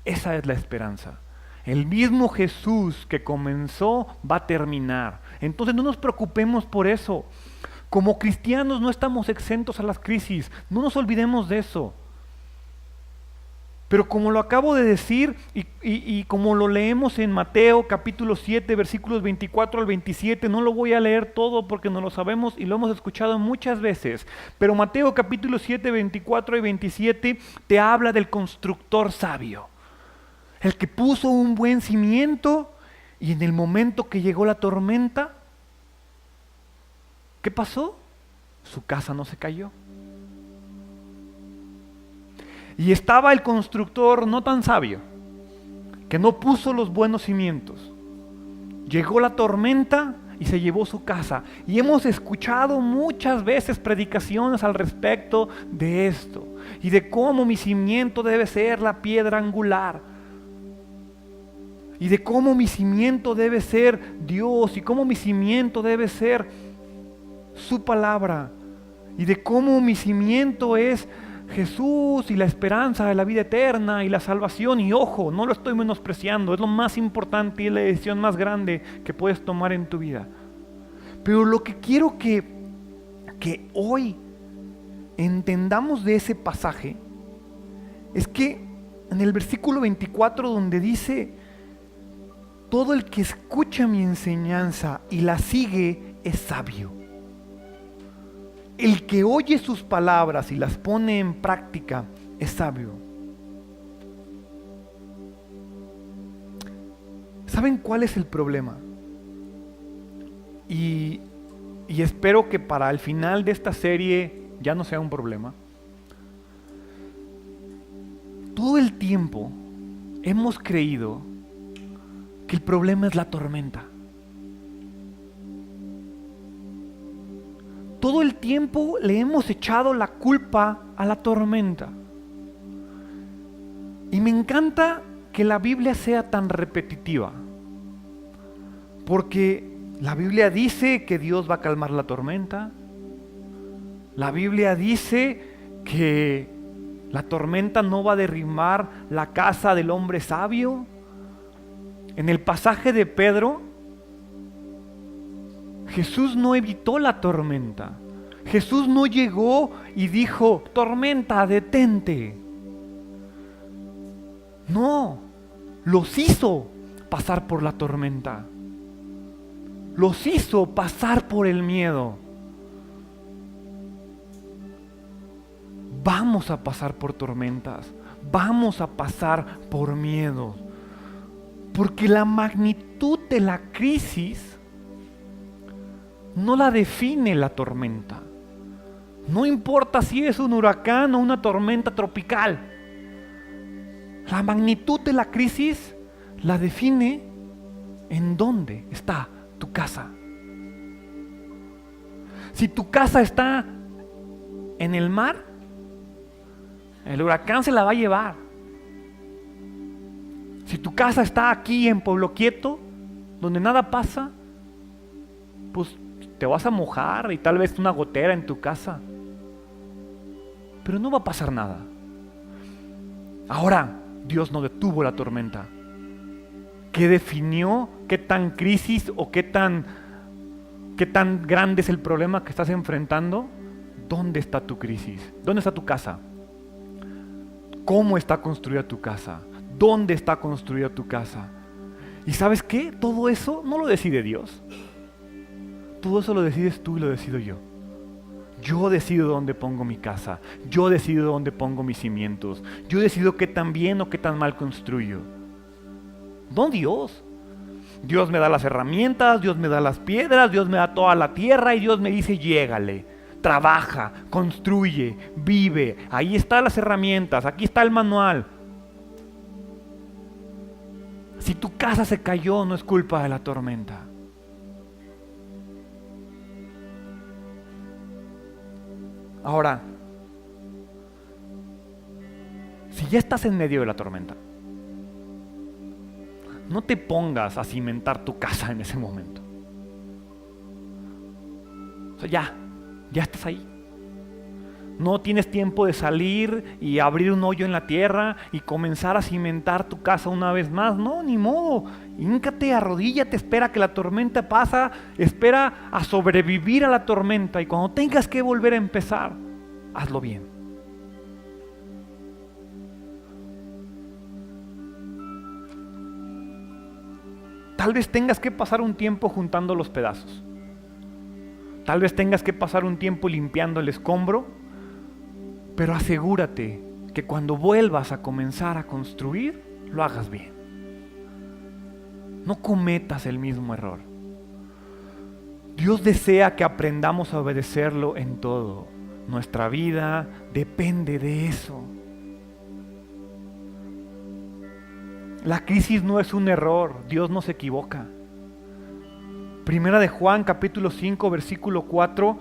Esa es la esperanza. El mismo Jesús que comenzó va a terminar. Entonces no nos preocupemos por eso. Como cristianos no estamos exentos a las crisis. No nos olvidemos de eso. Pero como lo acabo de decir y como lo leemos en Mateo capítulo 7, versículos 24 al 27, no lo voy a leer todo porque no lo sabemos y lo hemos escuchado muchas veces. Pero Mateo capítulo 7, 24 y 27 te habla del constructor sabio. El que puso un buen cimiento y en el momento que llegó la tormenta, ¿qué pasó? Su casa no se cayó. Y estaba el constructor no tan sabio, que no puso los buenos cimientos. Llegó la tormenta y se llevó su casa. Y hemos escuchado muchas veces predicaciones al respecto de esto y de cómo mi cimiento debe ser la piedra angular. Y de cómo mi cimiento debe ser Dios y cómo mi cimiento debe ser su palabra. Y de cómo mi cimiento es Jesús y la esperanza de la vida eterna y la salvación. Y ojo, no lo estoy menospreciando, es lo más importante y es la decisión más grande que puedes tomar en tu vida. Pero lo que quiero que hoy entendamos de ese pasaje es que en el versículo 24 donde dice: todo el que escucha mi enseñanza y la sigue es sabio. El que oye sus palabras y las pone en práctica es sabio. ¿Saben cuál es el problema? Y espero que para el final de esta serie ya no sea un problema. Todo el tiempo hemos creído que el problema es la tormenta. Todo el tiempo le hemos echado la culpa a la tormenta. Y me encanta que la Biblia sea tan repetitiva, porque la Biblia dice que Dios va a calmar la tormenta. La Biblia dice que la tormenta no va a derribar la casa del hombre sabio. En el pasaje de Pedro, Jesús no evitó la tormenta. Jesús no llegó y dijo: tormenta, detente. No, los hizo pasar por la tormenta. Los hizo pasar por el miedo. Vamos a pasar por tormentas. Vamos a pasar por miedo. Porque la magnitud de la crisis no la define la tormenta. No importa si es un huracán o una tormenta tropical. La magnitud de la crisis la define en dónde está tu casa. Si tu casa está en el mar, el huracán se la va a llevar. Si tu casa está aquí en Pueblo Quieto, donde nada pasa, pues te vas a mojar y tal vez una gotera en tu casa. Pero no va a pasar nada. Ahora, Dios no detuvo la tormenta. ¿Qué definió qué tan crisis o qué tan grande es el problema que estás enfrentando? ¿Dónde está tu crisis? ¿Dónde está tu casa? ¿Cómo está construida tu casa? ¿Dónde está construida tu casa? ¿Y sabes qué? Todo eso no lo decide Dios. Todo eso lo decides tú y lo decido yo. Yo decido dónde pongo mi casa. Yo decido dónde pongo mis cimientos. Yo decido qué tan bien o qué tan mal construyo. No Dios. Dios me da las herramientas, Dios me da las piedras, Dios me da toda la tierra y Dios me dice: llégale, trabaja, construye, vive. Ahí están las herramientas, aquí está el manual. Si tu casa se cayó, no es culpa de la tormenta. Ahora, ya estás en medio de la tormenta, no te pongas a cimentar tu casa en ese momento. O sea, ya estás ahí. No tienes tiempo de salir y abrir un hoyo en la tierra y comenzar a cimentar tu casa una vez más. No, ni modo. Híncate, arrodíllate, espera que la tormenta pasa, espera a sobrevivir a la tormenta y cuando tengas que volver a empezar, hazlo bien. Tal vez tengas que pasar un tiempo juntando los pedazos. Tal vez tengas que pasar un tiempo limpiando el escombro, pero asegúrate que cuando vuelvas a comenzar a construir, lo hagas bien. No cometas el mismo error. Dios desea que aprendamos a obedecerlo en todo. Nuestra vida depende de eso. La crisis no es un error, Dios no se equivoca. Primera de Juan, capítulo 5, versículo 4,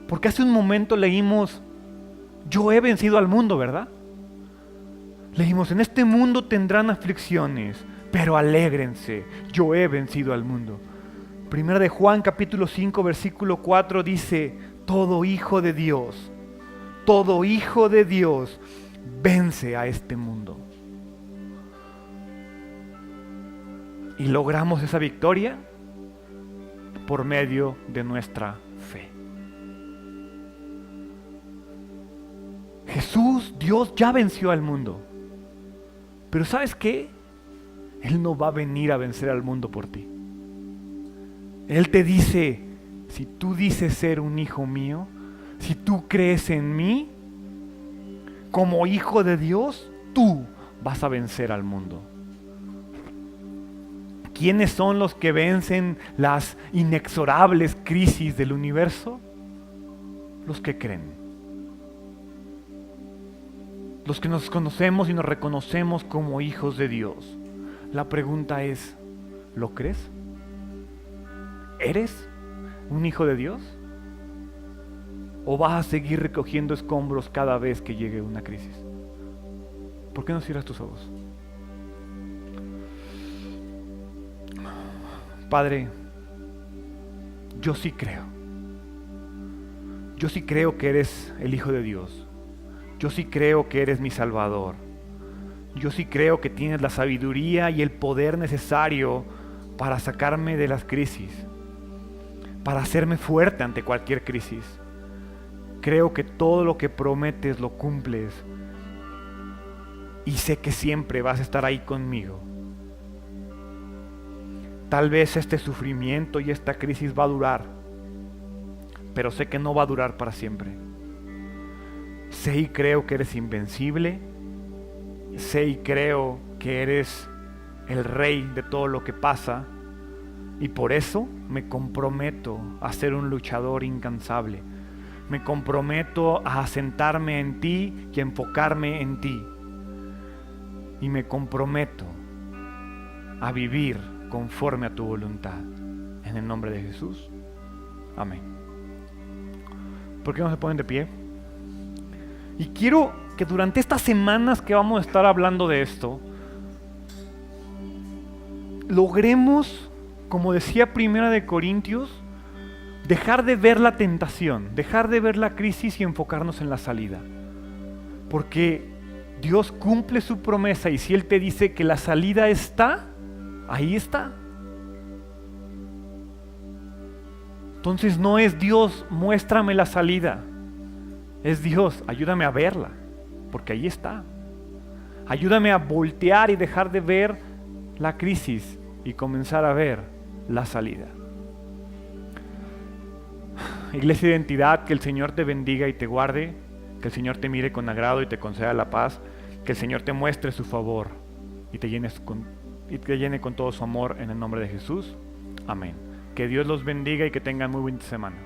porque hace un momento leímos, yo he vencido al mundo, ¿verdad? Leímos, en este mundo tendrán aflicciones, pero alégrense, yo he vencido al mundo. Primera de Juan, capítulo 5, versículo 4 dice, todo hijo de Dios vence a este mundo. Y logramos esa victoria por medio de nuestra fe. Jesús, Dios, ya venció al mundo. Pero ¿sabes qué? Él no va a venir a vencer al mundo por ti. Él te dice, si tú dices ser un hijo mío, si tú crees en mí, como hijo de Dios, tú vas a vencer al mundo. ¿Quiénes son los que vencen las inexorables crisis del universo? Los que creen. Los que nos conocemos y nos reconocemos como hijos de Dios. La pregunta es, ¿lo crees? ¿Eres un hijo de Dios? ¿O vas a seguir recogiendo escombros cada vez que llegue una crisis? ¿Por qué no cierras tus ojos? Padre, yo sí creo. Yo sí creo que eres el Hijo de Dios. Yo sí creo que eres mi Salvador. Yo sí creo que tienes la sabiduría y el poder necesario para sacarme de las crisis, para hacerme fuerte ante cualquier crisis. Creo que todo lo que prometes lo cumples y sé que siempre vas a estar ahí conmigo. Tal vez este sufrimiento y esta crisis va a durar, pero sé que no va a durar para siempre. Sé y creo que eres invencible. Sé y creo que eres el rey de todo lo que pasa. Y por eso me comprometo a ser un luchador incansable. Me comprometo a asentarme en ti y a enfocarme en ti. Y me comprometo a vivir conforme a tu voluntad. En el nombre de Jesús. Amén. ¿Por qué no se ponen de pie? Y quiero que durante estas semanas que vamos a estar hablando de esto, logremos, como decía Primera de Corintios, dejar de ver la tentación, dejar de ver la crisis y enfocarnos en la salida. Porque Dios cumple su promesa y si Él te dice que la salida está, ahí está. Entonces no es Dios, muéstrame la salida. Es Dios, ayúdame a verla, porque ahí está. Ayúdame a voltear y dejar de ver la crisis y comenzar a ver la salida. Iglesia Identidad, que el Señor te bendiga y te guarde, que el Señor te mire con agrado y te conceda la paz, que el Señor te muestre su favor y te llene con todo su amor en el nombre de Jesús. Amén. Que Dios los bendiga y que tengan muy buena semana.